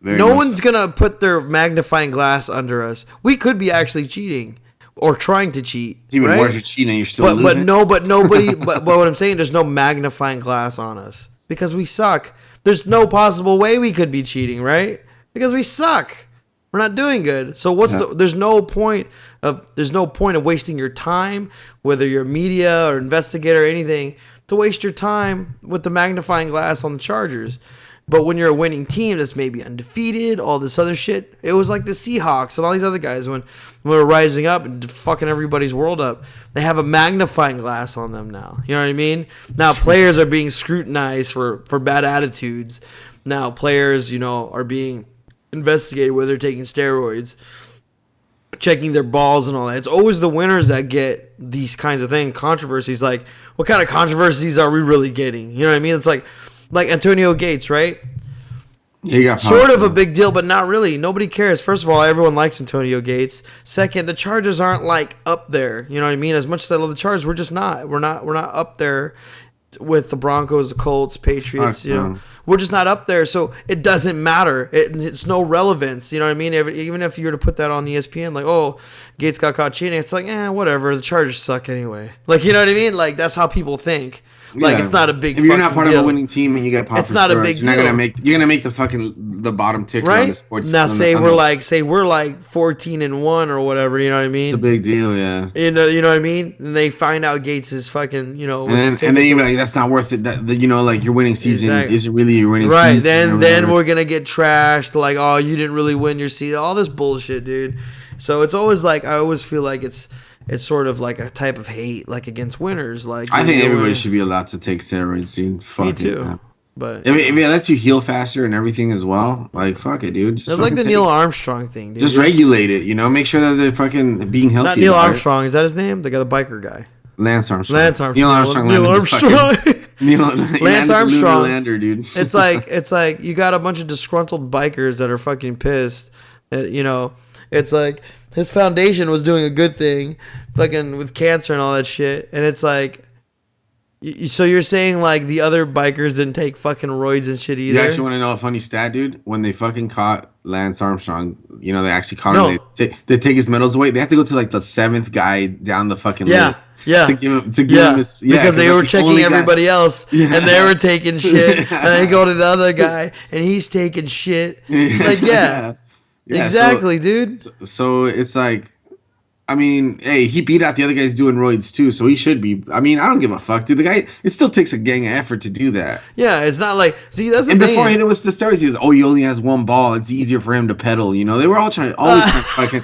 Very No much one's so. gonna put their magnifying glass under us. We could be actually cheating or trying to cheat. It's even right? worse. You're cheating. And you're still But losing. nobody. but what I'm saying, there's no magnifying glass on us because we suck. There's no possible way we could be cheating, right? Because we suck. We're not doing good. So there's no point of wasting your time, whether you're media or investigator or anything, to waste your time with the magnifying glass on the Chargers. But when you're a winning team that's maybe undefeated, all this other shit, it was like the Seahawks and all these other guys when we're rising up and fucking everybody's world up. They have a magnifying glass on them now. You know what I mean? Now players are being scrutinized for bad attitudes. Now players, are being investigated whether they're taking steroids, checking their balls and all that. It's always the winners that get these kinds of things, controversies. Like, what kind of controversies are we really getting? You know what I mean? It's like Antonio Gates, right? Yeah, you got Sort of a big deal, but not really. Nobody cares. First of all, everyone likes Antonio Gates. Second, the Chargers aren't like up there. You know what I mean? As much as I love the Chargers, we're just not. We're not up there with the Broncos, the Colts, Patriots. We're just not up there. So it doesn't matter. It's no relevance. You know what I mean? Even if you were to put that on ESPN, like, oh, Gates got caught cheating, it's like, whatever. The Chargers suck anyway. Like, you know what I mean? Like, that's how people think. Like, it's not a big. If you're not fucking part deal. of a winning team and you get popped, It's not a big You're not deal. gonna make the bottom ticker on the Right sports. now, on the- say on we're the- like 14-1 or whatever. You know what I mean? It's a big deal, yeah. You know what I mean? And they find out Gates is fucking, And then you're like, that's not worth it. Like your winning season Exactly. isn't really your winning right. season. or Then whatever. we're gonna get trashed. Like, oh, you didn't really win your season. All this bullshit, dude. So it's always like I always feel like it's sort of like a type of hate, like against winners. Like I think you're everybody winning. should be allowed to take steroids, dude. Fuck Me it, too. man. But If it lets you heal faster and everything as well, like fuck it, dude. Just it's like fucking the take Neil it. Armstrong thing, dude. Just regulate it, Make sure that they're fucking being healthy. Not Neil about it. Armstrong. Is that his name? The guy, the biker guy. Lance Armstrong. Lance Armstrong. Neil Armstrong. Neil landed the fucking- Armstrong. Lance Lance Armstrong. Lander, dude. It's like you got a bunch of disgruntled bikers that are fucking pissed. It's like his foundation was doing a good thing, fucking with cancer and all that shit, and it's like. So you're saying like the other bikers didn't take fucking roids and shit either? You actually want to know a funny stat, dude? When they fucking caught Lance Armstrong, they actually caught No. him. They take his medals away. They have to go to like the 7th guy down the fucking list. Yeah. To give him his because they that's were the checking only guy. everybody else Yeah. and they were taking shit. And they go to the other guy and he's taking shit. Like, yeah. Yeah, Exactly, dude. So it's like I mean, hey, he beat out the other guys doing roids too, so he should be. I mean, I don't give a fuck, dude. The guy, it still takes a gang of effort to do that. Yeah, it's not like see that's the And thing. before there was the stories, he was, oh, he only has one ball. It's easier for him to pedal. You know, they were all trying to always fucking.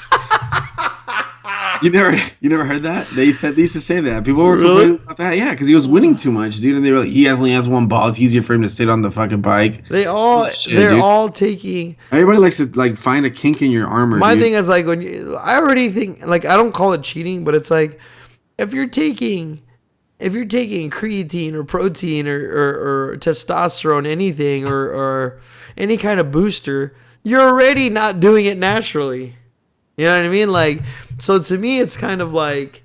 You never heard that? They used to say that. People were complaining about that. Yeah, because he was winning too much, dude. And they were like, he only has one ball. It's easier for him to sit on the fucking bike. they're all taking. Everybody likes to like find a kink in your armor. My dude. thing is like I already think like I don't call it cheating, but it's like if you're taking creatine or protein or testosterone, anything or any kind of booster, you're already not doing it naturally. You know what I mean? Like, so to me, it's kind of like,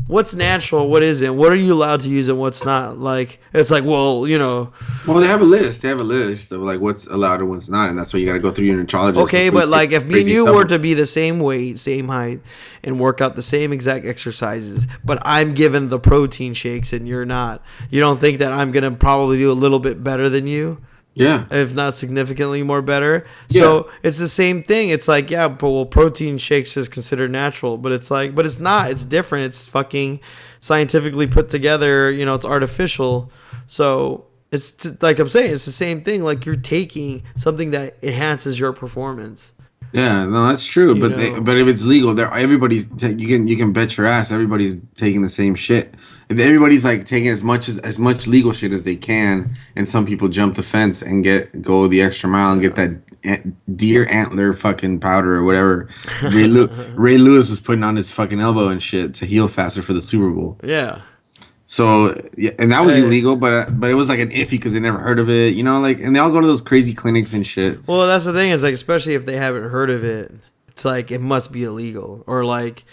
what's natural, what isn't? What are you allowed to use and what's not? Like, it's like, well, you know. Well, they have a list. They have a list of like what's allowed and what's not, and that's why you got to go through your nutritionist. Okay, but like if me and you were to be the same weight, same height, and work out the same exact exercises, but I'm given the protein shakes and you're not, you don't think that I'm gonna probably do a little bit better than you? Yeah. If not significantly more better. So it's the same thing. It's like, yeah, but well, protein shakes is considered natural, but it's like, but it's not. It's different. It's fucking scientifically put together. You know, it's artificial. So it's like I'm saying, it's the same thing. Like you're taking something that enhances your performance. Yeah, no, that's true. But know. but if it's legal, everybody's you can bet your ass everybody's taking the same shit. If everybody's like taking as much legal shit as they can, and some people jump the fence and go the extra mile and get that deer antler fucking powder or whatever Ray Lewis was putting on his fucking elbow and shit to heal faster for the Super Bowl. Yeah. So yeah, and that was illegal, but it was like an iffy because they never heard of it, you know, like, and they all go to those crazy clinics and shit. Well, that's the thing is like, especially if they haven't heard of it, it's like it must be illegal, or like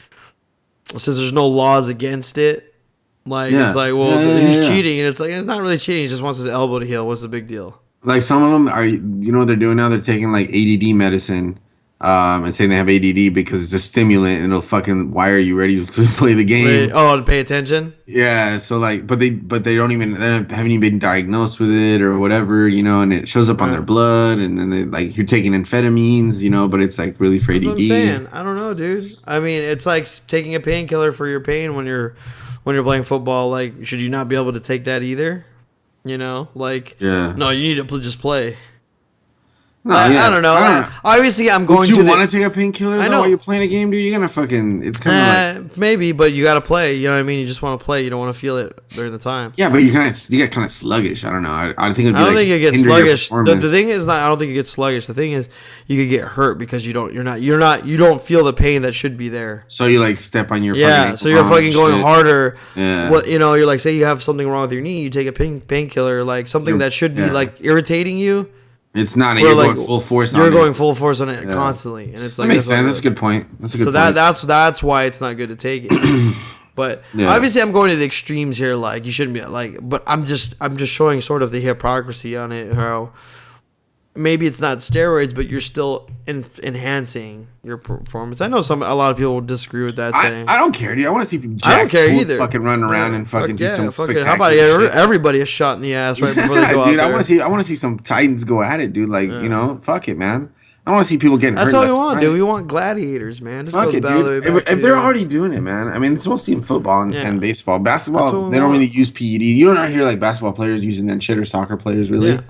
since there's no laws against it, like it's like, well, he's cheating, and it's like it's not really cheating. He just wants his elbow to heal. What's the big deal? Like some of them are, you know what they're doing now? They're taking like ADD medicine. And saying they have ADD because it's a stimulant and it'll fucking wire you ready to play the game. Oh, to pay attention. Yeah, so like, but they haven't even been diagnosed with it or whatever, you know, and it shows up on their blood, and then they like you're taking amphetamines, you know, but it's like really for ADD. That's what I'm saying. I don't know, dude. I mean, it's like taking a painkiller for your pain when you're playing football. Like, should you not be able to take that either? You know, like, no, you need to just play. No, I don't know. Obviously, I'm going to. Would you want to take a painkiller while you're playing a game, dude? You're gonna fucking. It's kind of like maybe, but you gotta play. You know what I mean? You just want to play. You don't want to feel it during the time. Yeah, but you get kind of sluggish. I don't know. I think it'd be I don't think you get sluggish. The thing is not. I don't think you get sluggish. The thing is, you could get hurt because you don't feel the pain that should be there. So you like step on your so you're fucking going harder. Yeah. What you're like, say you have something wrong with your knee, you take a painkiller, like something that should be like irritating you. It's not. You're like, going full force. You're going full force on it constantly, and it's like that makes sense. That's a good point. That's a good point. So that's why it's not good to take it. But obviously, I'm going to the extremes here. Like you shouldn't be like. But I'm just showing sort of the hypocrisy on it. How maybe it's not steroids, but you're still enhancing your performance. I know a lot of people will disagree with that. I don't care, dude. I want to see people. I don't care either. Fucking run around and fucking do some spectacular How about shit. everybody a shot in the ass right before they go dude, out I want to see some Titans go at it, dude. Like you know, fuck it, man. I want to see people getting hurt. That's all we want, dude. We want gladiators, man. Fuck it, dude. If they're already doing it, man. I mean, it's mostly in football and baseball. Basketball, they don't really use PED. You don't hear like basketball players using that shit or soccer players really. Yeah.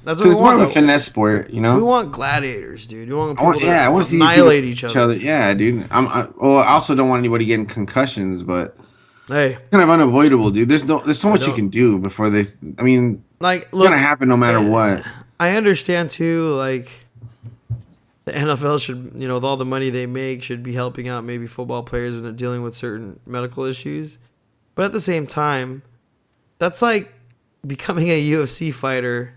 That's what we want. It's more of a finesse sport, you know. We want gladiators, dude. We want people I want to see annihilate each other. Yeah, dude. I also don't want anybody getting concussions, but hey, it's kind of unavoidable, dude. There's so much you can do before they. I mean, like, it's gonna happen no matter what. I understand too. Like, the NFL should, with all the money they make, should be helping out maybe football players when they're dealing with certain medical issues. But at the same time, that's like becoming a UFC fighter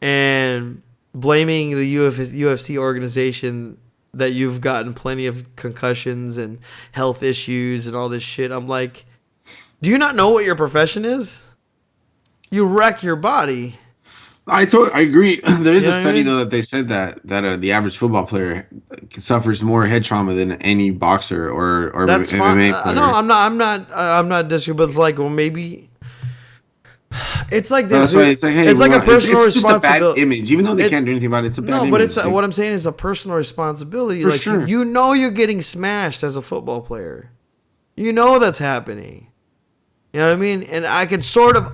and blaming the UFC organization that you've gotten plenty of concussions and health issues and all this shit. I'm like, do you not know what your profession is? You wreck your body. I agree. There is a study though that they said that the average football player suffers more head trauma than any boxer or that's MMA player. No, I'm not disagreeing, but it's like, well, maybe It's like So this. that's why it's like, hey, it's like a personal it's just a bad responsibility. image, even though they It- can't do anything about it. It's a bad No, image. but it's like, what I'm saying is a personal responsibility. For like sure. you know you're getting smashed as a football player. You know that's happening. You know what I mean? And I could sort of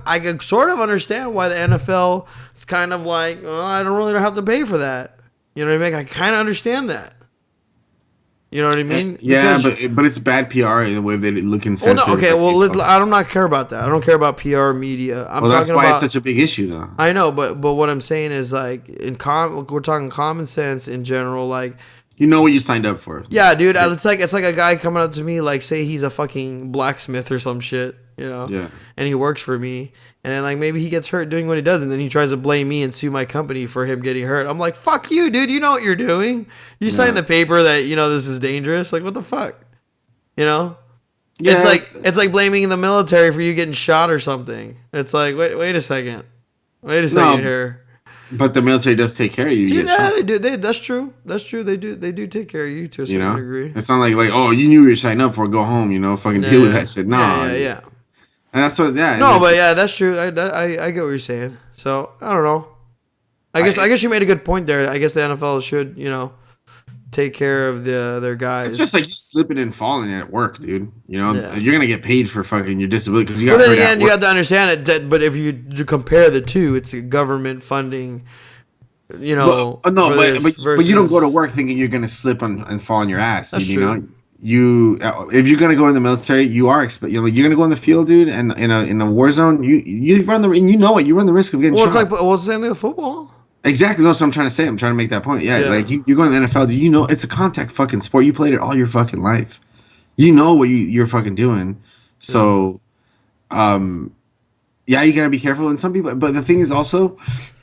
understand why the NFL is kind of like, oh, I don't really have to pay for that. You know what I mean? I kind of understand that. You know what I mean? yeah, Because- but it's bad PR in the way that it look well, insensitive. no, okay. Well, Like, I do not care about that. I don't care about PR media. I'm well, that's talking why about. it's such a big issue, though. I know, but what I'm saying is like we're talking common sense in general. Like, You know what you signed up for. yeah, dude, it's like a guy coming up to me like, say he's a fucking blacksmith or some shit, you know? Yeah. And he works for me, and then like maybe he gets hurt doing what he does, and then he tries to blame me and sue my company for him getting hurt. I'm like, fuck you, dude. You know what you're doing. You signed a paper that you know this is dangerous. Like, what the fuck? You know? Yeah, It's like blaming the military for you getting shot or something. It's like wait a second. Wait a second here. But the military does take care of you. You Yeah, get shot, they do. That's true. That's true. They do take care of you to a you certain know, degree. it's not like oh, you knew you were signing up for. Go home, you know, fucking deal with that shit. No, Yeah. And that's what. Yeah. No, and but yeah, that's true. I get what you're saying. So I don't know. I guess you made a good point there. I guess the NFL should take care of their guys. it's just like you slipping and falling at work, dude. You know, Yeah. you're gonna get paid for fucking your disability because you But got then hurt at again, you work. have to understand it. But if you compare the two, it's government funding. You know, No, for but this but you don't go to versus- work thinking you're gonna slip and fall on your ass. That's You true. know, if you're gonna go in the military, you are you're gonna go in the field, dude, and in a war zone, you run you know what, you run the risk of getting Well, shot. it's the same thing with football. Exactly, that's what I'm trying to say. I'm trying to make that point. Yeah, Yeah. like you go to the NFL, you know it's a contact fucking sport. You played it all your fucking life. You know what you're fucking doing. So, yeah, you gotta be careful. And some people, but the thing is also,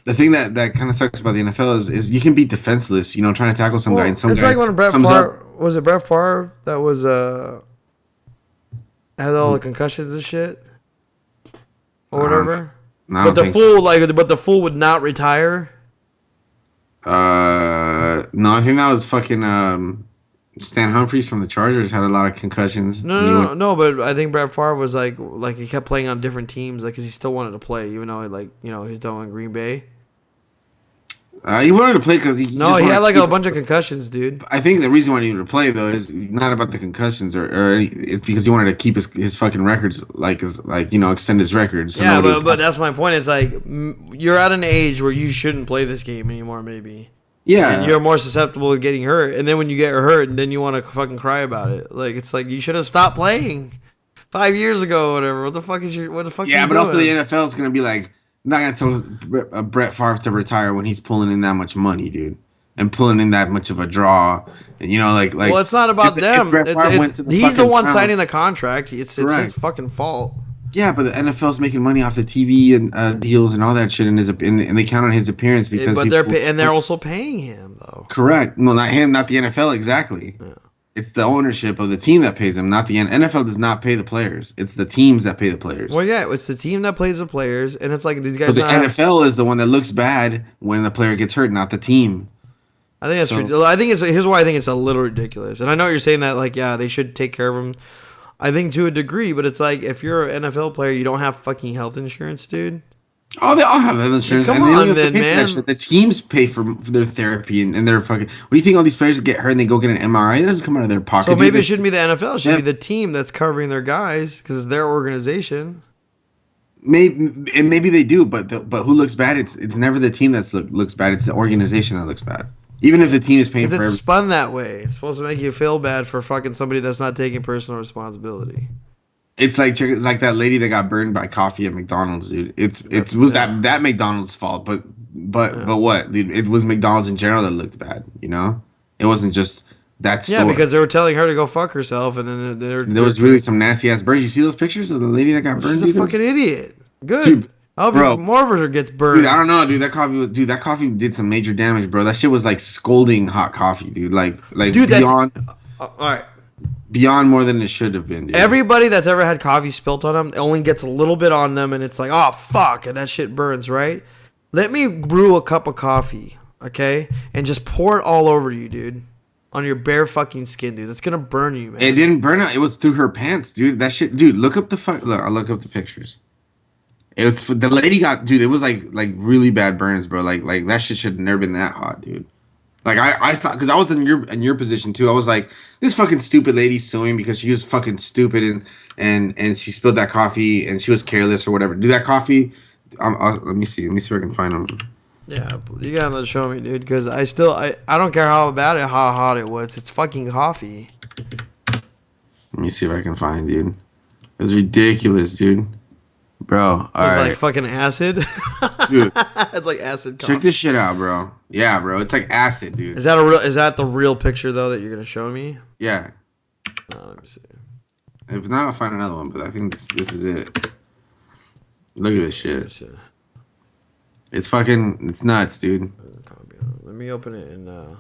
the thing that kind of sucks about the NFL is you can be defenseless. You know, trying to tackle some guy and some it's guy like when Brett comes Favre up. was it Brett Favre that was had all the concussions and shit or whatever. No, I But don't the think so. fool but the fool would not retire. No, I think that was fucking Stan Humphries from the Chargers had a lot of concussions. And he went- No. But I think Brett Favre was like he kept playing on different teams, like, cause he still wanted to play, even though he's done in Green Bay. He wanted to play because he No, just he wanted had to like keep a bunch of concussions, dude. I think the reason why he wanted to play though is not about the concussions or it's because he wanted to keep his fucking records extend his records. So Yeah, nobody- but that's my point. It's like you're at an age where you shouldn't play this game anymore, maybe. yeah, And you're more susceptible to getting hurt. And then when you get hurt, and then you want to fucking cry about it. Like, it's like you should have stopped playing 5 years ago or whatever. What the fuck yeah, you but doing? also the NFL is gonna be like not gonna tell Brett Favre to retire when he's pulling in that much money, dude, and pulling in that much of a draw. And like well, it's not about if them. Brett Favre went to He's the fucking one Browns- signing the contract. It's his Correct. fucking fault. Yeah, but the NFL's making money off the TV and deals and all that shit, and they count on his appearance because But people- they're also paying him though. correct. No, not him, not the NFL exactly. It's the ownership of the team that pays him, not the NFL. Does not pay the players. It's the teams that pay the players. Well, yeah, it's the team that plays the players, and it's like these guys. So the not- NFL is the one that looks bad when the player gets hurt, not the team. I think that's. So- I think it's. Here's why I think it's a little ridiculous. And I know you're saying that, like, yeah, they should take care of him. I think to a degree, but it's like if you're an NFL player, you don't have fucking health insurance, dude. Oh, they all have health insurance. Come and they don't on, have to then, pay for that man. shit. The teams pay for their therapy and their fucking. What do you think? All these players get hurt and they go get an MRI. It doesn't come out of their pocket. So dude. maybe They- it shouldn't be the NFL. It should Yeah. be the team that's covering their guys because it's their organization. Maybe they do, but who looks bad? It's never the team that looks bad. It's the organization that looks bad. Even if the team is paying Because for it's everything. spun that way. It's supposed to make you feel bad for fucking somebody that's not taking personal responsibility. It's like that lady that got burned by coffee at McDonald's, dude. It was that McDonald's fault, but what? Dude, it was McDonald's in general that looked bad. You know, it wasn't just that store. Yeah, because they were telling her to go fuck herself, and then there was really some nasty ass burns. You see those pictures of the lady that got burned? she's a dude? fucking idiot. Good. Dude, I hope bro. more of her gets burned. Dude, I don't know, dude. That coffee did some major damage, bro. That shit was like scalding hot coffee, dude. Like Dude, that's- beyond All right. beyond more than it should have been, dude. Everybody that's ever had coffee spilt on them only gets a little bit on them, and it's like, oh fuck, and that shit burns, right? Let me brew a cup of coffee, okay, and just pour it all over you, dude, on your bare fucking skin, dude. That's gonna burn you, man. It didn't burn out. It was through her pants, dude. That shit, dude. Look up the Look, I'll look up the pictures. It was the lady got, dude. It was like really bad burns, bro. Like that shit should have never been that hot, dude. Like I thought, because I was in your position too. I was like, this fucking stupid lady suing because she was fucking stupid and she spilled that coffee and she was careless or whatever. Do that coffee. Let me see. Let me see if I can find them. Yeah, you gotta show me, dude, because I don't care how hot it was. It's fucking coffee. Let me see if I can find, dude. It was ridiculous, dude. Bro, all It's right, like fucking acid. dude. It's like acid coffee. Check this shit out, bro. Yeah, bro. It's like acid, dude. Is that the real picture though that you're gonna show me? Yeah. Let me see. If not, I'll find another one. But I think this is it. Look at this Let me shit. see. It's fucking. It's nuts, dude. Let me open it in the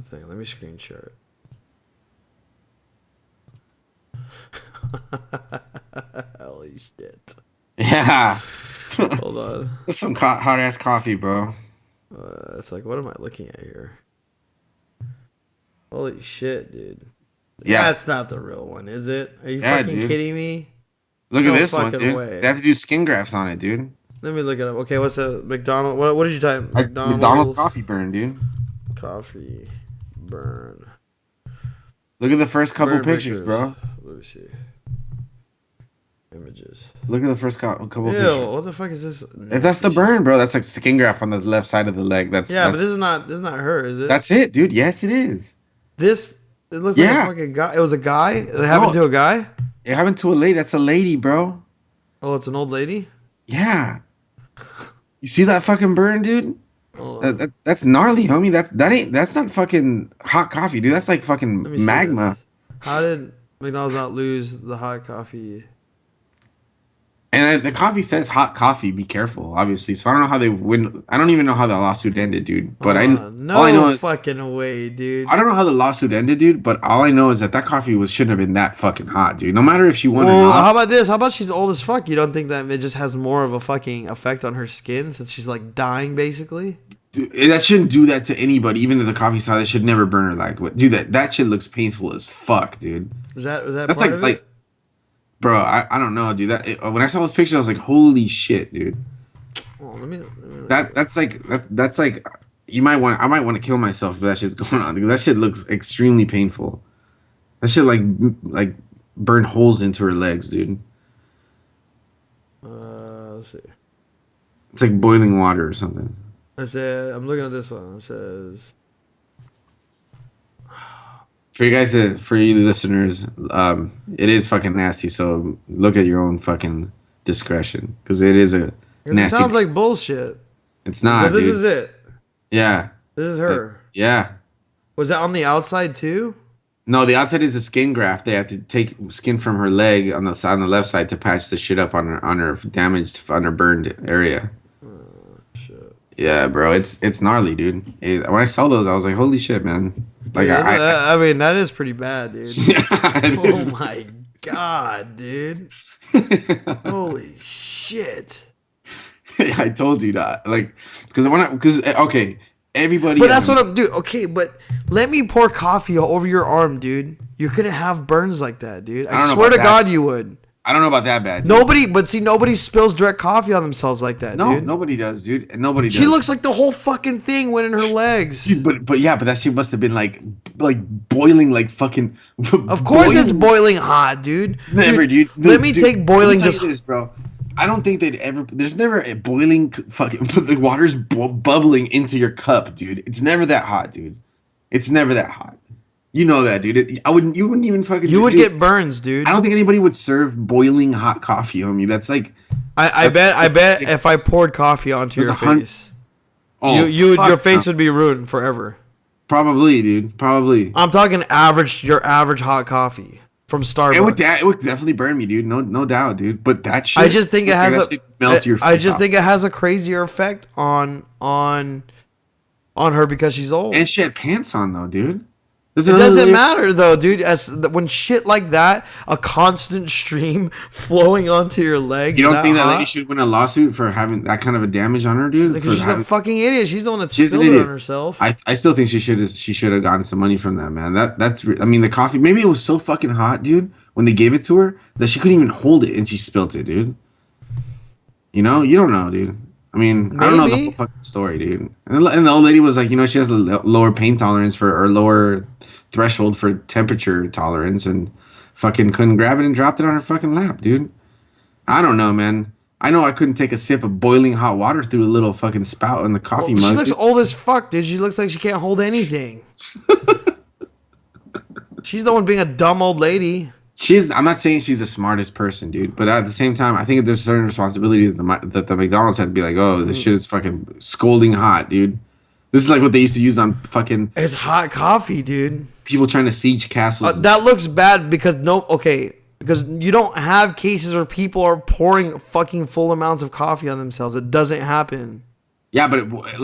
thing. Let me screen share it. Holy shit. Yeah. Hold on. That's some hot ass coffee, bro. It's like, what am I looking at here? Holy shit, dude. Yeah. That's not the real one, is it? Are you Yeah, fucking dude. kidding me? Look No at this one, fucking dude. way. They have to do skin grafts on it, dude. Let me look it up. Okay, what's the McDonald's? What did you type? Like McDonald's coffee burn, dude. Coffee burn. Look at the first couple Burn pictures, bro. Let me see. Images. Look at the first couple Ew, pictures. what the fuck is this? If that's the burn, bro, that's like skin graft on the left side of the leg. Yeah, That's but this is not her, is it? that's it, dude. Yes, it is. This. It looks Yeah. like a fucking guy. It was a guy. It happened to a guy. It happened to a lady. That's a lady, bro. Oh, it's an old lady. Yeah. You see that fucking burn, dude? Oh, That's gnarly, homie. That's not fucking hot coffee, dude. That's like let fucking me see magma. this. How did McDonald's not lose the hot coffee? And the coffee says hot coffee. Be careful, obviously. So I don't know how they win. I don't even know how the lawsuit ended, dude. But No all I know is fucking way, dude. I don't know how the lawsuit ended, dude. But all I know is that coffee shouldn't have been that fucking hot, dude. No matter if she won or Well, not. how about this? How about she's old as fuck? You don't think that it just has more of a fucking effect on her skin since she's like dying, basically? Dude, that shouldn't do that to anybody. Even if the coffee side, that should never burn her like. Dude, that shit looks painful as fuck, dude. Was that That's part like of like. it? Bro, I don't know, dude. When I saw those pictures, I was like, "Holy shit, dude!" Oh, let me look. That's like I might want to kill myself if that shit's going on. Because that shit looks extremely painful. That shit like burned holes into her legs, dude. Let's see. It's like boiling water or something. I said I'm looking at this one. It says For you listeners, it is fucking nasty. So look at your own fucking discretion, because it is a 'cause it nasty. sounds like bullshit. It's not, So this dude. is it. Yeah, This is her. yeah. Was that on the outside too? No, the outside is a skin graft. They have to take skin from her leg on the left side to patch the shit up on her damaged, on her burned area. Shit. Yeah, bro, it's gnarly, dude. When I saw those, I was like, holy shit, man. Like I mean, that is pretty bad, dude. it Oh is. my god, dude. Holy shit. I told you that, like, because okay, everybody. But that's what I'm dude. Okay, but let me pour coffee over your arm, dude. You're gonna have burns like that, dude. I don't I know swear to about God, that. you would. I don't know about that bad. Dude. Nobody spills direct coffee on themselves like that, No, dude. nobody does, dude. And nobody does. She looks like the whole fucking thing went in her legs. Dude, but yeah, but that shit must have been like boiling, like fucking. Of course, it's boiling hot, dude. Never, dude. Let me take boiling let me tell just. you this, bro. I don't think they'd ever. There's never a boiling fucking. The water's bubbling into your cup, dude. It's never that hot, dude. It's never that hot. You know that, dude. You wouldn't even fucking. You would dude, get burns, dude. I don't think anybody would serve boiling hot coffee, homie. That's like. I bet that's if I poured coffee onto There's your face, Oh, your fuck face no. would be ruined forever. Probably, dude. Probably. I'm talking your average hot coffee from Starbucks. It would definitely burn me, dude. No doubt, dude. But that shit. I just think it has that shit melt your face I just off. think it has a crazier effect on her because she's old. And she had pants on though, dude. It doesn't matter though, dude. When shit like that, a constant stream flowing onto your leg. You don't think that hot, lady should win a lawsuit for having that kind of a damage on her, dude? Because she's a fucking idiot. She's the one that She's an spilled it idiot. on herself. I still think she should have gotten some money from that, man. I mean, the coffee. Maybe it was so fucking hot, dude, when they gave it to her that she couldn't even hold it and she spilt it, dude. You know, you don't know, dude. I mean, I don't know the Maybe. whole fucking story, dude. And the old lady was like, you know, she has a lower pain tolerance for or lower threshold for temperature tolerance, and fucking couldn't grab it and dropped it on her fucking lap, dude. I don't know, man. I know I couldn't take a sip of boiling hot water through a little fucking spout in the coffee Well, she mug. looks dude. old as fuck, dude. She looks like she can't hold anything. She's the one being a dumb old lady. I'm not saying she's the smartest person, dude, but at the same time, I think there's a certain responsibility that the McDonald's had to be like, oh, this shit is fucking scalding hot, dude. This is like what they used to use on fucking It's hot coffee, dude. people trying to siege castles. That looks bad because because you don't have cases where people are pouring fucking full amounts of coffee on themselves. It doesn't happen. Yeah, but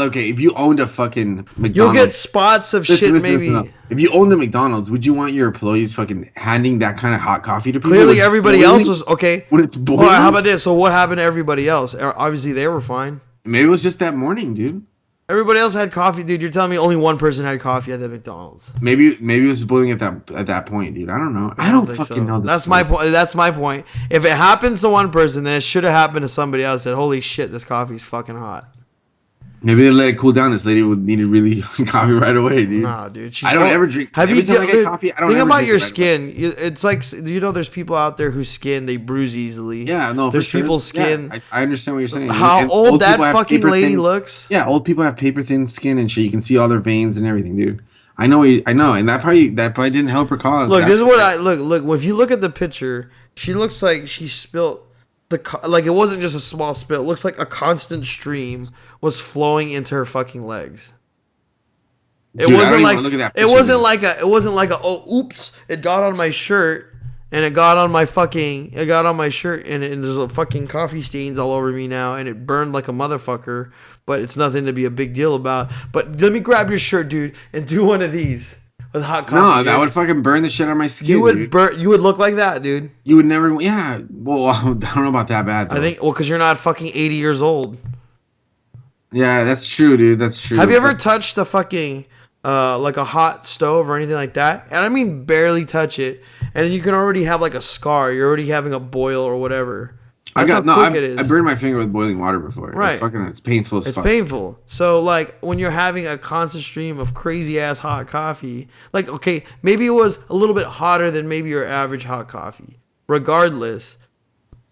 okay, if you owned a fucking McDonald's, You'll get spots of shit, maybe. listen. If you owned the McDonald's, would you want your employees fucking handing that kind of hot coffee to people? Clearly, when everybody it's else boiling? was okay. When it's All boiling. right, how about this? So, what happened to everybody else? Obviously, they were fine. Maybe it was just that morning, dude. Everybody else had coffee, dude. You're telling me only one person had coffee at the McDonald's? Maybe it was boiling at that point, dude. I don't know. I don't think fucking so. know. That's my point. That's my point. If it happens to one person, then it should have happened to somebody else. That holy shit, this coffee's fucking hot. Maybe they let it cool down. This lady would need really coffee right away, dude. Nah, dude. I don't ever drink. Have Every you time I get dude, coffee, I don't think ever about drink your it right skin. It's like there's people out there whose skin they bruise easily. Yeah, no, there's for sure. people's skin. Yeah, I understand what you're saying. How And old that people have fucking paper lady thin- looks. Yeah, old people have paper thin skin and shit. You can see all their veins and everything, dude. I know, and that probably didn't help her cause. Look, That's- this is what I look. If you look at the picture, she looks like she spilled like it wasn't just a small spill. It looks like a constant stream was flowing into her fucking legs. It Dude, I don't wasn't even like wanna look at that it picture, wasn't dude. like a it wasn't like a oh oops, it got on my shirt and it got on my shirt and there's a fucking coffee stains all over me now and it burned like a motherfucker, but it's nothing to be a big deal about. But let me grab your shirt, dude, and do one of these with hot coffee. No, dude. that would fucking burn the shit on my skin. You would dude. you would look like that, dude. You would never. Yeah. Well, I don't know about that bad. Though. I think because you're not fucking 80 years old. Yeah, that's true, dude. That's true. Have you ever touched a fucking like a hot stove or anything like that? And I mean barely touch it, and you can already have like a scar. You're already having a boil or whatever. That's how quick it is. I burned my finger with boiling water before. Right. It's painful as It's fuck. painful. So like when you're having a constant stream of crazy ass hot coffee, like okay, maybe it was a little bit hotter than maybe your average hot coffee. Regardless,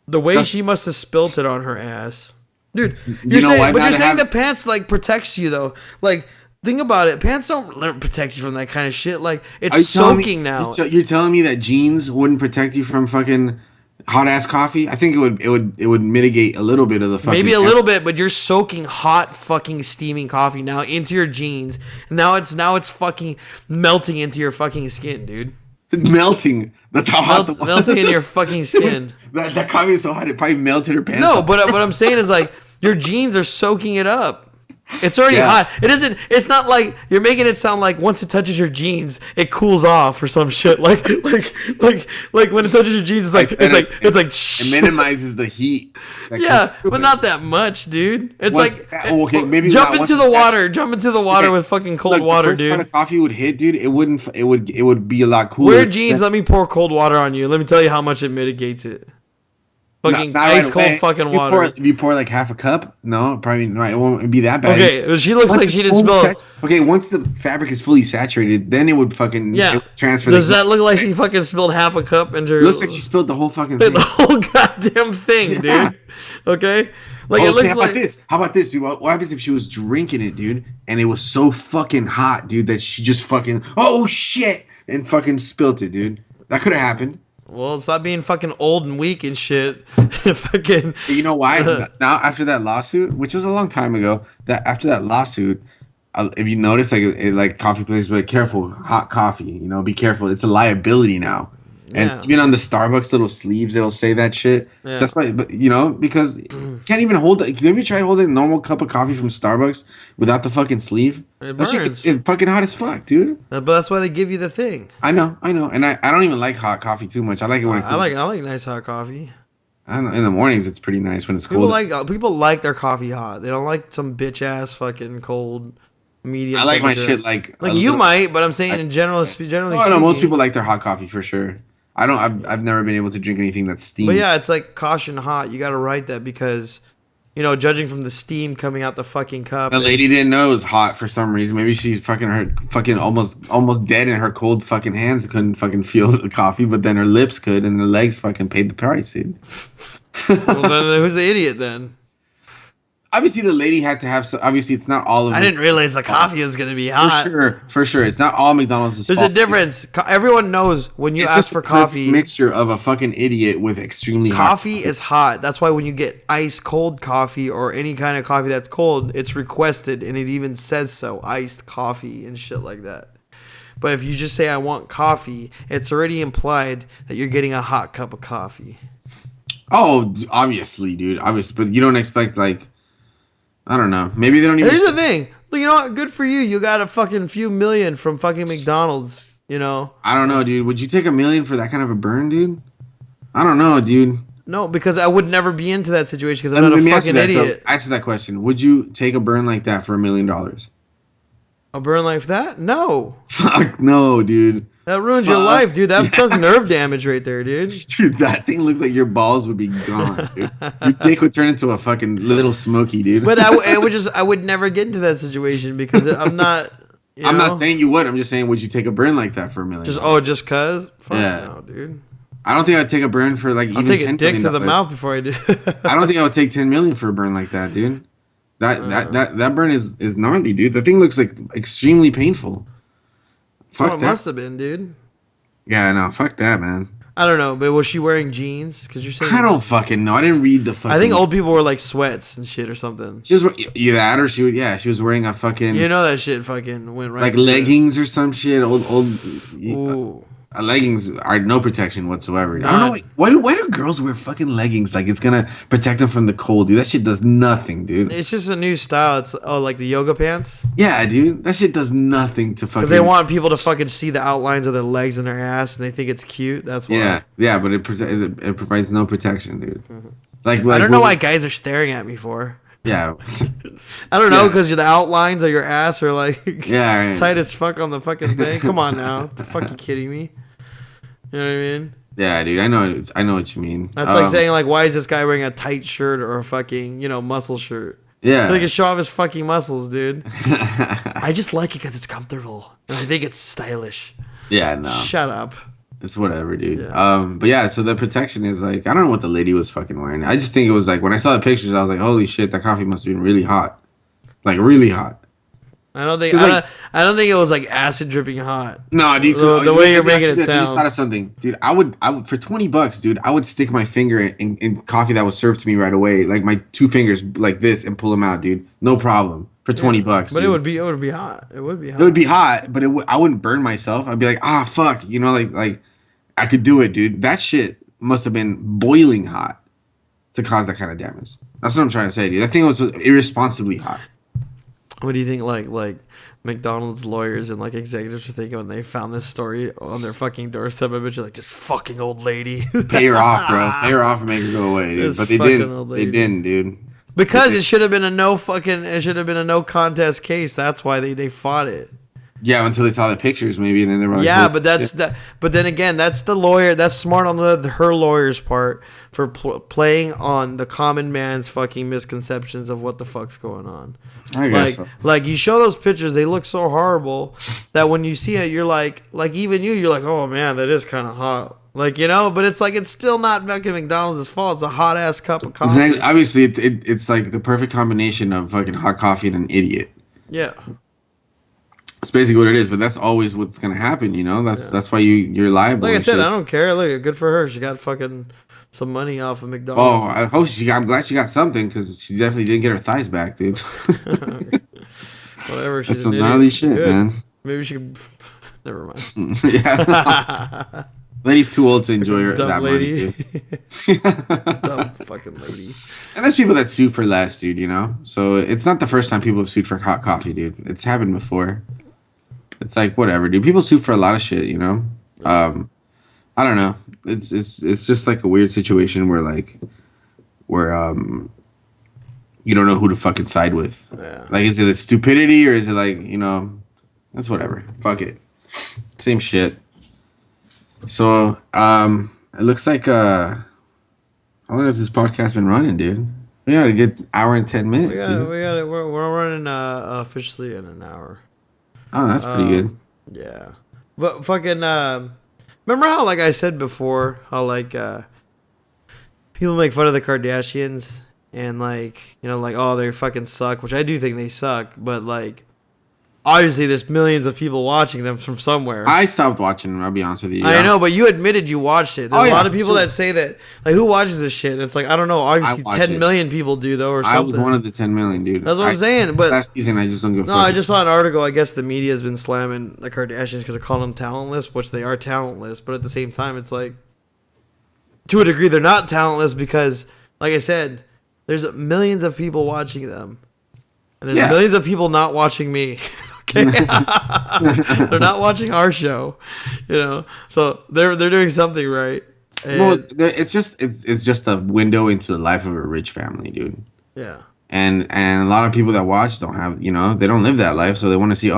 the way she must have spilt it on her ass. Dude, you're know saying, why but you're not saying have- the pants like protects you though. Like think about it, pants don't protect you from that kind of shit. Like Are you it's telling me- soaking now. You're telling me that jeans wouldn't protect you from fucking hot ass coffee? I think it would mitigate a little bit of the fucking Maybe a little bit, but you're soaking hot fucking steaming coffee now into your jeans. Now it's fucking melting into your fucking skin, dude. melting. That's how hot the water Melting in your fucking skin. that coffee is so hot it probably melted her pants. No, off. but what I'm saying is like your jeans are soaking it up. It's already Yeah. hot. It isn't. It's not like you're making it sound like once it touches your jeans, it cools off or some shit. Like when it touches your jeans, it's like it minimizes the heat. that yeah, comes through but it. not that much, dude. It's Once- like okay, maybe jump not once into the it's water. Jump into the water Okay, with fucking cold Look, the water, first part dude. of coffee would hit, dude. It wouldn't. It would be a lot cooler. Wear jeans. Let me pour cold water on you. Let me tell you how much it mitigates it. Fucking Not right ice cold away. fucking If you water. if you pour like half a cup, no, probably not. It won't be that bad. Okay, she looks Once like she it's didn't fully smell. okay, once the fabric is fully saturated, then it would fucking Yeah. it would transfer. Does the heat. that look like she fucking spilled half a cup into her? It looks like she spilled the whole fucking thing. the whole goddamn thing, Yeah. dude. Okay, like Okay, it looks how like about this? How about this, dude? What happens if she was drinking it, dude, and it was so fucking hot, dude, that she just fucking oh shit and fucking spilt it, dude? That could have happened. Well, stop being fucking old and weak and shit. Fucking. But you know why? Now after that lawsuit, which was a long time ago, that after that lawsuit, if you notice, like coffee places, be like, careful, hot coffee. You know, be careful. It's a liability now. And Yeah. even on the Starbucks little sleeves, it'll say that shit. Yeah. That's why, but you know, because you can't even hold it. Have you tried holding a normal cup of coffee from Starbucks without the fucking sleeve? It That shit burns. it's fucking hot as fuck, dude. But that's why they give you the thing. I know, and I don't even like hot coffee too much. I like it when it I cools. like nice hot coffee. I don't know, in the mornings, it's pretty nice when it's People cold. people like their coffee hot. They don't like some bitch ass fucking cold medium. I like my temperature. shit like Like a you little- might, but I'm saying in general, generally. Oh, I know most speaking. people like their hot coffee for sure. I've never been able to drink anything that's steamy. But yeah, it's like caution hot. You got to write that because judging from the steam coming out the fucking cup. The lady didn't know it was hot for some reason. Maybe she's fucking almost dead, and her cold fucking hands couldn't fucking feel the coffee, but then her lips could, and her legs fucking paid the price, dude. Well, then who's the idiot then? Obviously, the lady had to have. Obviously, it's not all of. I didn't realize the coffee was gonna be hot. For sure. It's not all McDonald's. There's a difference. Everyone knows when you It's ask just for a perfect coffee. mixture of a fucking idiot with extremely Coffee is hot. That's why when you get ice cold coffee or any kind of coffee that's cold, it's requested and it even says so, iced coffee and shit like that. But if you just say I want coffee, it's already implied that you're getting a hot cup of coffee. Oh, obviously, dude. Obviously, but you don't expect like. I don't know. Maybe they don't even. Here's the thing. Look, you know what? Good for you. You got a fucking few million from fucking McDonald's, I don't know, dude. Would you take $1 million for that kind of a burn, dude? I don't know, dude. No, because I would never be into that situation because I'm not a fucking idiot. Answer that question. Would you take a burn like that for $1 million? A burn like that? No. Fuck no, dude. That ruins your life, dude. That does nerve damage right there, dude. Dude, that thing looks like your balls would be gone, dude. Your dick would turn into a fucking little smoky, dude. But I would never get into that situation because I'm not. I'm not saying you would. I'm just saying, would you take a burn like that for $1 million? Just cause? Fuck Yeah. no, dude. I don't think I'd take a burn for like I'll even take a $10 dick million. to the mouth before I do. I don't think I would take $10 million for a burn like that, dude. That burn is gnarly, dude. That thing looks like extremely painful. Fuck Well, it that. must have been, dude. Yeah, no, fuck that, man. I don't know, but was she wearing jeans? Because you're saying I don't fucking know. I didn't read the fucking. I think old people were like sweats and shit or something. She was either that or she was wearing a fucking That shit fucking went right. like through it. leggings or some shit. Old Ooh. leggings are no protection whatsoever. I don't know why do girls wear fucking leggings like it's gonna protect them from the cold, dude? That shit does nothing, dude. It's just a new style. It's like the yoga pants. Yeah, dude, that shit does nothing to fucking. Because they want people to fucking see the outlines of their legs and their ass, and they think it's cute. That's why. Yeah, but it provides no protection, dude. Like I don't know why guys are staring at me for. Yeah, I don't know Yeah. because the outlines of your ass are like yeah, right. tight as fuck on the fucking thing. Come on now, the fuck you kidding me? You know what I mean? Yeah, dude, I know what you mean. That's like saying like, why is this guy wearing a tight shirt or a fucking muscle shirt? Yeah. So he can show off his fucking muscles, dude. I just like it because it's comfortable and I think it's stylish. Yeah, no. Shut up. It's whatever, dude. Yeah. But yeah, so the protection is like I don't know what the lady was fucking wearing. I just think it was like when I saw the pictures, I was like, holy shit, that coffee must have been really hot, like really hot. I don't think 'Cause, like- I don't think it was like acid dripping hot. No, dude. The way you're making it I just sound. thought of something, dude. I would for $20, dude. I would stick my finger in coffee that was served to me right away, like my 2 fingers like this, and pull them out, dude. No problem for $20. But dude. it would be hot. It would be hot. It would be hot, but I wouldn't burn myself. I'd be like, fuck, like I could do it, dude. That shit must have been boiling hot to cause that kind of damage. That's what I'm trying to say, dude. That thing was irresponsibly hot. What do you think like McDonald's lawyers and like executives are thinking when they found this story on their fucking doorstep? I bet you're like, this fucking old lady. Pay her off, bro. Pay her off and make her go away, dude. This But they fucking didn't. old They lady. didn't, dude. Because it should have been a no contest case. That's why they fought it. Yeah, until they saw the pictures, maybe, and then they were like, Yeah, "Holy but that's shit." that. But then again, that's the lawyer. That's smart on her lawyer's part for playing on the common man's fucking misconceptions of what the fuck's going on. I guess so. Like you show those pictures, they look so horrible that when you see it, you're like even you're like, oh man, that is kind of hot. Like, but it's like it's still not fucking McDonald's fault. It's a hot ass cup of coffee. Exactly. Obviously, it's like the perfect combination of fucking hot coffee and an idiot. Yeah. That's basically what it is. But that's always what's gonna happen, That's why you're liable. Like I and said, shit. I don't care. Look, good for her. She got fucking some money off of McDonald's. Oh, I'm glad she got something because she definitely didn't get her thighs back, dude. Whatever. She's That's some an gnarly idiot. shit, Good. man. Maybe she could. Never mind. Yeah. Lady's too old to enjoy her Dumb that lady. money, dude. Dumb fucking lady. And there's people that sue for less, dude, So it's not the first time people have sued for hot coffee, dude. It's happened before. It's like, whatever, dude. People sue for a lot of shit, I don't know. It's just like a weird situation where you don't know who to fucking side with. Yeah. Like, is it stupidity or is it like, that's whatever. Fuck it. Same shit. So, it looks like, how long has this podcast been running, dude? We got a good hour and 10 minutes. Dude. We're running officially in an hour. Oh, that's pretty good. Yeah, but fucking remember how like I said before how like people make fun of the Kardashians and like like oh they fucking suck, which I do think they suck, but like obviously there's millions of people watching them from somewhere. I stopped watching them. I'll be honest with you. I know, but you admitted you watched it. There's a lot of people that say that like who watches this shit? And it's like I don't know. Obviously, 10 million people do though, or something. I was one of the 10 million, dude. That's what I'm saying. But last season, I just don't give a fuck. No, I just saw an article. I guess the media has been slamming the Kardashians because they're calling them talentless, which they are talentless. But at the same time, it's like to a degree they're not talentless because, like I said, there's millions of people watching them, and there's millions of people not watching me. Okay, they're not watching our show, So they're doing something right. And well, it's just a window into the life of a rich family, dude. Yeah. And a lot of people that watch don't have, they don't live that life, so they want to see,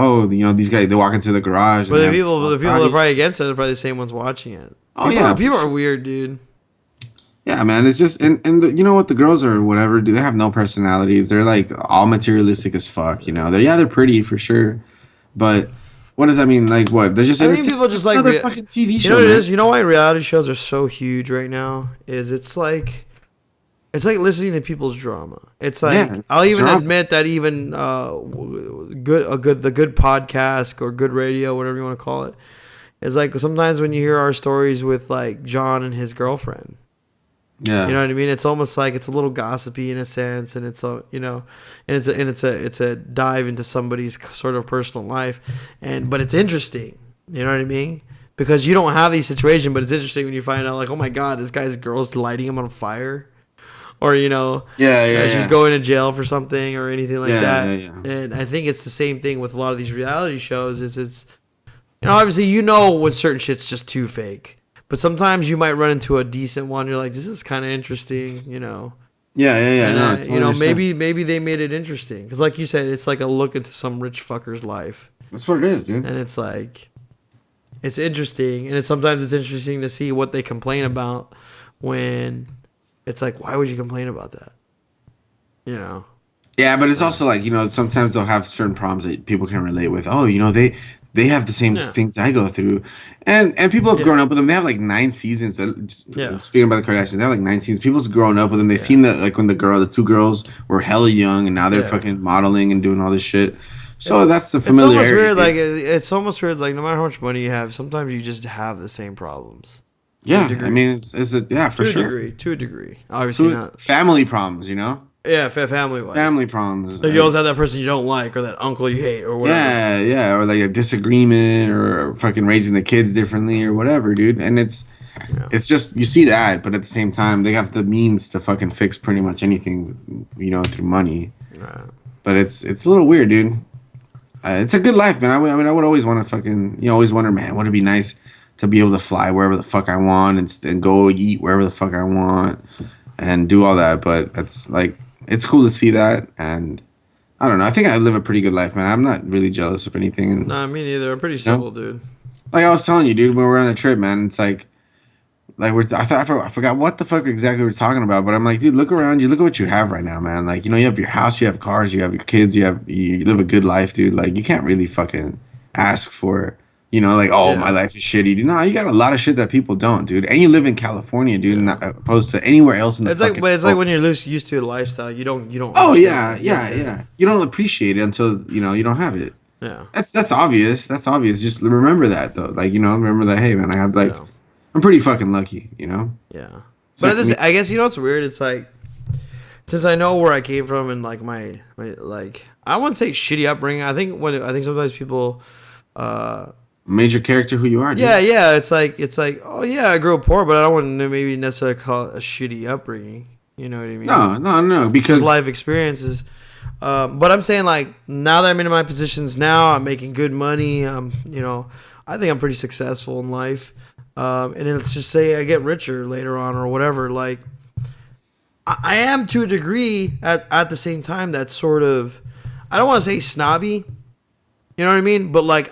these guys, they walk into the garage. But the people that are probably against it are probably the same ones watching it. People are weird, dude. Yeah, man, it's just you know what, the girls are whatever, dude, they have no personalities. They're like all materialistic as fuck, they're pretty for sure, but what does that mean? Like what? They're just people just like fucking TV show. You know what it is? You know why reality shows are so huge right now? It's like listening to people's drama. It's like I'll even admit that even the good podcast or good radio, whatever you want to call it, is like sometimes when you hear our stories with like John and his girlfriend. Yeah, you know what I mean. It's almost like it's a little gossipy in a sense, and it's it's a dive into somebody's sort of personal life, but it's interesting. You know what I mean? Because you don't have these situations, but it's interesting when you find out like, oh my god, this guy's girl's lighting him on fire, or she's going to jail for something or anything like that. Yeah. And I think it's the same thing with a lot of these reality shows. It's obviously when certain shit's just too fake. But sometimes you might run into a decent one. You're like, this is kind of interesting, Yeah. And, maybe they made it interesting because, like you said, it's like a look into some rich fucker's life. That's what it is, dude. And it's like, it's interesting, and sometimes it's interesting to see what they complain about when it's like, why would you complain about that? Yeah, but it's also like sometimes they'll have certain problems that people can relate with. Oh, they have the same things I go through, and people have grown up with them. They have like 9 seasons. Speaking about the Kardashians, they have like 9 seasons. People's grown up with them. They've seen that like when the 2 girls were hella young, and now they're fucking modeling and doing all this shit. So that's the familiarity. It's almost weird. Like no matter how much money you have, sometimes you just have the same problems. Yeah, I mean, for sure. To a degree, obviously not family problems. Yeah, family-wise. Family problems. Like you always have that person you don't like or that uncle you hate or whatever. Yeah, or like a disagreement or fucking raising the kids differently or whatever, dude. And it's just, you see that, but at the same time, they have the means to fucking fix pretty much anything, through money. Right. But it's a little weird, dude. It's a good life, man. I would always want to fucking, always wonder, man, would it be nice to be able to fly wherever the fuck I want and go eat wherever the fuck I want and do all that. But it's like, it's cool to see that, and I don't know. I think I live a pretty good life, man. I'm not really jealous of anything. Nah, me neither. I'm pretty simple, dude. Like I was telling you, dude, when we were on the trip, man, it's like I forgot what the fuck exactly we were talking about, but I'm like, dude, look around you. Look at what you have right now, man. Like, you have your house, you have cars, you have your kids, you live a good life, dude. Like, you can't really fucking ask for, my life is shitty. No, you got a lot of shit that people don't, dude. And you live in California, dude, not opposed to anywhere else in the fucking But it's like when you're used to a lifestyle, you don't. Oh yeah. You don't appreciate it until you don't have it. Yeah. That's obvious. That's obvious. Just remember that though. Like remember that. Hey man, I have like, I'm pretty fucking lucky. Yeah. But I guess what's weird. It's like, since I know where I came from and like my like, I wouldn't say shitty upbringing. I think sometimes people. Major character who you are, dude. Yeah. It's like, oh yeah, I grew up poor, but I don't want to maybe necessarily call it a shitty upbringing. You know what I mean? No, because life experiences. But I'm saying like now that I'm in my positions now, I'm making good money. I think I'm pretty successful in life. And let's just say I get richer later on or whatever. Like I am to a degree at the same time. That's sort of, I don't want to say snobby. You know what I mean? But like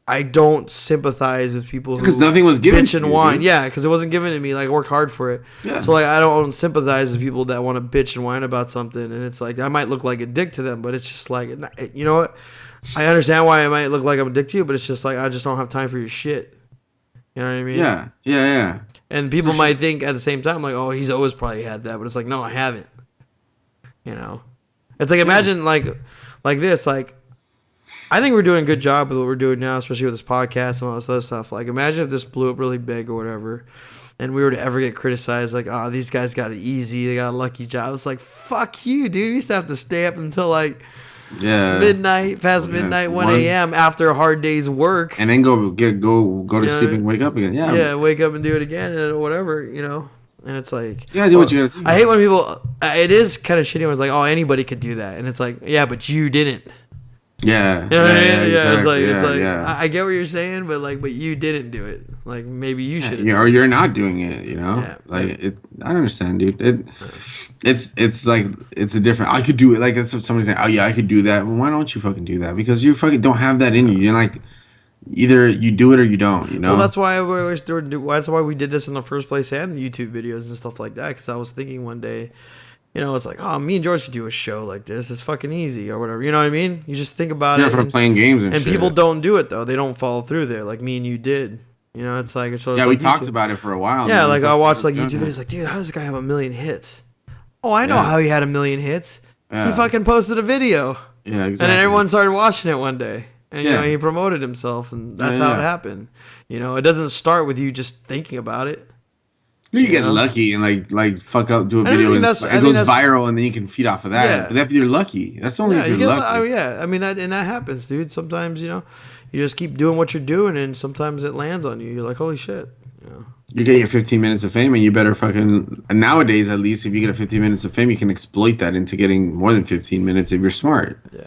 I don't sympathize with people who Because nothing was given bitch to and you, whine. dude. Yeah, because it wasn't given to me. Like I worked hard for it. Yeah. So like I don't sympathize with people that want to bitch and whine about something, and it's like I might look like a dick to them, but it's just like you know what? I understand why I might look like I'm a dick to you, but it's just like I just don't have time for your shit. You know what I mean? Yeah. And people might think at the same time, like, oh, he's always probably had that, but it's like, no, I haven't. You know, it's like imagine like this, like I think we're doing a good job with what we're doing now, especially with this podcast and all this other stuff. Like, imagine if this blew up really big or whatever, and we were to ever get criticized, like, oh, these guys got it easy, they got a lucky job. It's like, fuck you, dude. You used to have to stay up until like midnight, past midnight, 1 a.m. after a hard day's work, and then go to sleep and wake up again. Yeah, wake up and do it again and whatever, you know. And it's like, do what you gotta do. I hate when people. It is kind of shitty when it's like, oh, anybody could do that, and it's like, yeah, but you didn't. Yeah, You know what I mean? exactly. It's like yeah. I get what you're saying, but you didn't do it. Like maybe you should. Or you're not doing it, you know. Yeah. Like it. I don't understand, dude. It's like it's a different. I could do it. Like it's somebody saying, oh yeah, I could do that. Well, why don't you fucking do that? Because you fucking don't have that in you. You're like, either you do it or you don't. You know. Well, that's why that's why we did this in the first place and the YouTube videos and stuff like that. Because I was thinking one day, you know, it's like, oh, me and George could do a show like this. It's fucking easy or whatever. You know what I mean? You just think about it. For playing games and shit. People don't do it though. They don't follow through there like me and you did. You know, it's like we talked about it for a while. Yeah, like I watched like YouTube videos. Like, dude, how does this guy have 1 million hits? Oh, I know how he had 1 million hits. Yeah. He fucking posted a video. Yeah, exactly. And then everyone started watching it one day. And you Yeah. know, he promoted himself, and that's how it happened. You know, it doesn't start with you just thinking about it. You get lucky and like fuck up, do a video, and it goes viral, and then you can feed off of that. Yeah. But if you're lucky, that's only if you're lucky. I mean, that happens, dude. Sometimes, you know, you just keep doing what you're doing, and sometimes it lands on you. You're like, holy shit. You know? You get your 15 minutes of fame, and you better fucking. And nowadays, at least, if you get a 15 minutes of fame, you can exploit that into getting more than 15 minutes if you're smart. Yeah.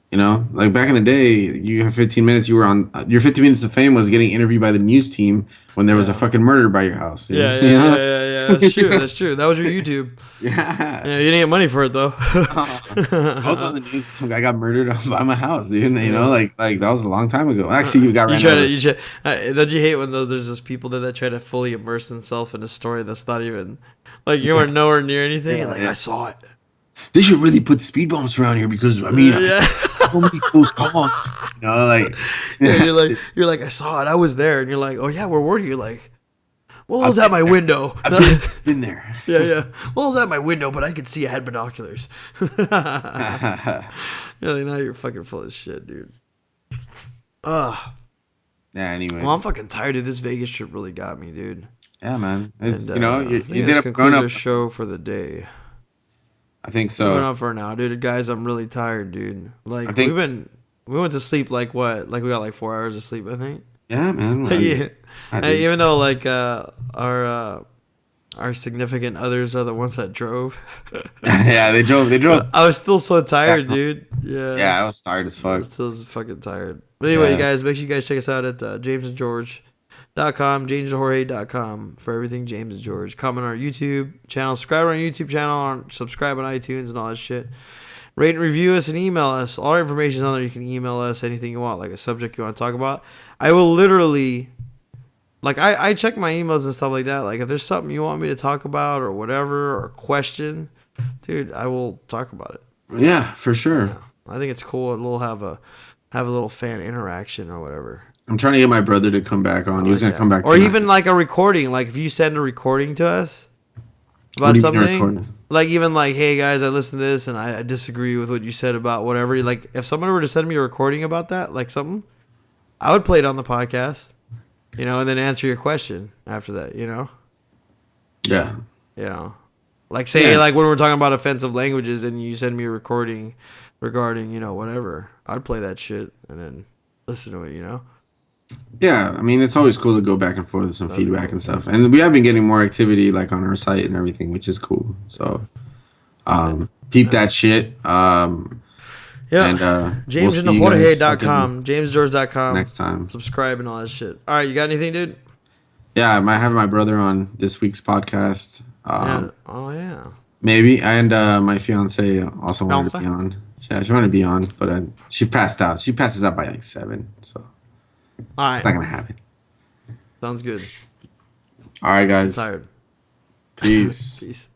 You know, like back in the day, you have 15 minutes. You were on your 15 minutes of fame was getting interviewed by the news team when there was a fucking murder by your house. Yeah. That's true. That's true. That was your YouTube. Yeah. You didn't get money for it though. I was on the news. Some guy got murdered by my house, dude. You know, like that was a long time ago. Actually, you got ran over. Don't you hate when there's just people that try to fully immerse themselves in a story that's not even like you were nowhere near anything. Like I saw it. They should really put speed bumps around here because I mean, so many close calls. You know, like you're like I saw it. I was there, and you're like, oh yeah, where were you? You're like, well, I was at my window. I've been there. Yeah. Well, I was at my window, but I could see I had binoculars. You're like, now you're fucking full of shit, dude. Yeah. Anyways. Well, I'm fucking tired of this Vegas trip. Really got me, dude. Yeah, man. It's And, you did a conclude the show for the day. I think so. Going on for now, dude. Guys, I'm really tired, dude. Like we went to sleep like what? Like we got like 4 hours of sleep, I think. Yeah, man. Yeah. Even though like our significant others are the ones that drove. Yeah, they drove. I was still so tired, dude. Yeah. Yeah, I was tired as fuck. I was still fucking tired. But anyway, you guys, make sure you guys check us out at jamesandgeorge.com, jamesandjorge.com for everything James and George. Comment on our YouTube channel, subscribe on our YouTube channel, subscribe on iTunes and all that shit. Rate and review us and email us. All our information is on there. You can email us anything you want, like a subject you want to talk about. I will literally, like, I check my emails and stuff like that. Like, if there's something you want me to talk about or whatever, or a question, dude, I will talk about it. Yeah, for sure. Yeah. I think it's cool. We'll have a little fan interaction or whatever. I'm trying to get my brother to come back on. He was gonna come back, or tonight. even like a recording. Like if you send a recording to us about something, like even like, hey guys, I listened to this and I disagree with what you said about whatever. Like if someone were to send me a recording about that, like something, I would play it on the podcast, you know, and then answer your question after that, you know. Yeah. You know, like say like when we're talking about offensive languages and you send me a recording regarding, you know, whatever, I'd play that shit and then listen to it, you know. Yeah, I mean, it's always cool to go back and forth with some feedback and stuff. And we have been getting more activity, like, on our site and everything, which is cool. So, peep that shit. Yeah. And, JamesandJorge.com, JamesGeorge.com. Next time. Subscribe and all that shit. All right, you got anything, dude? Yeah, I might have my brother on this week's podcast. Yeah. Oh, yeah. Maybe. And my fiance also wanted to be on. Yeah, she wanted to be on, but she passed out. She passes out by like 7, so. All It's right. not gonna happen. Sounds good. All right, I'm guys. tired. Peace. Peace.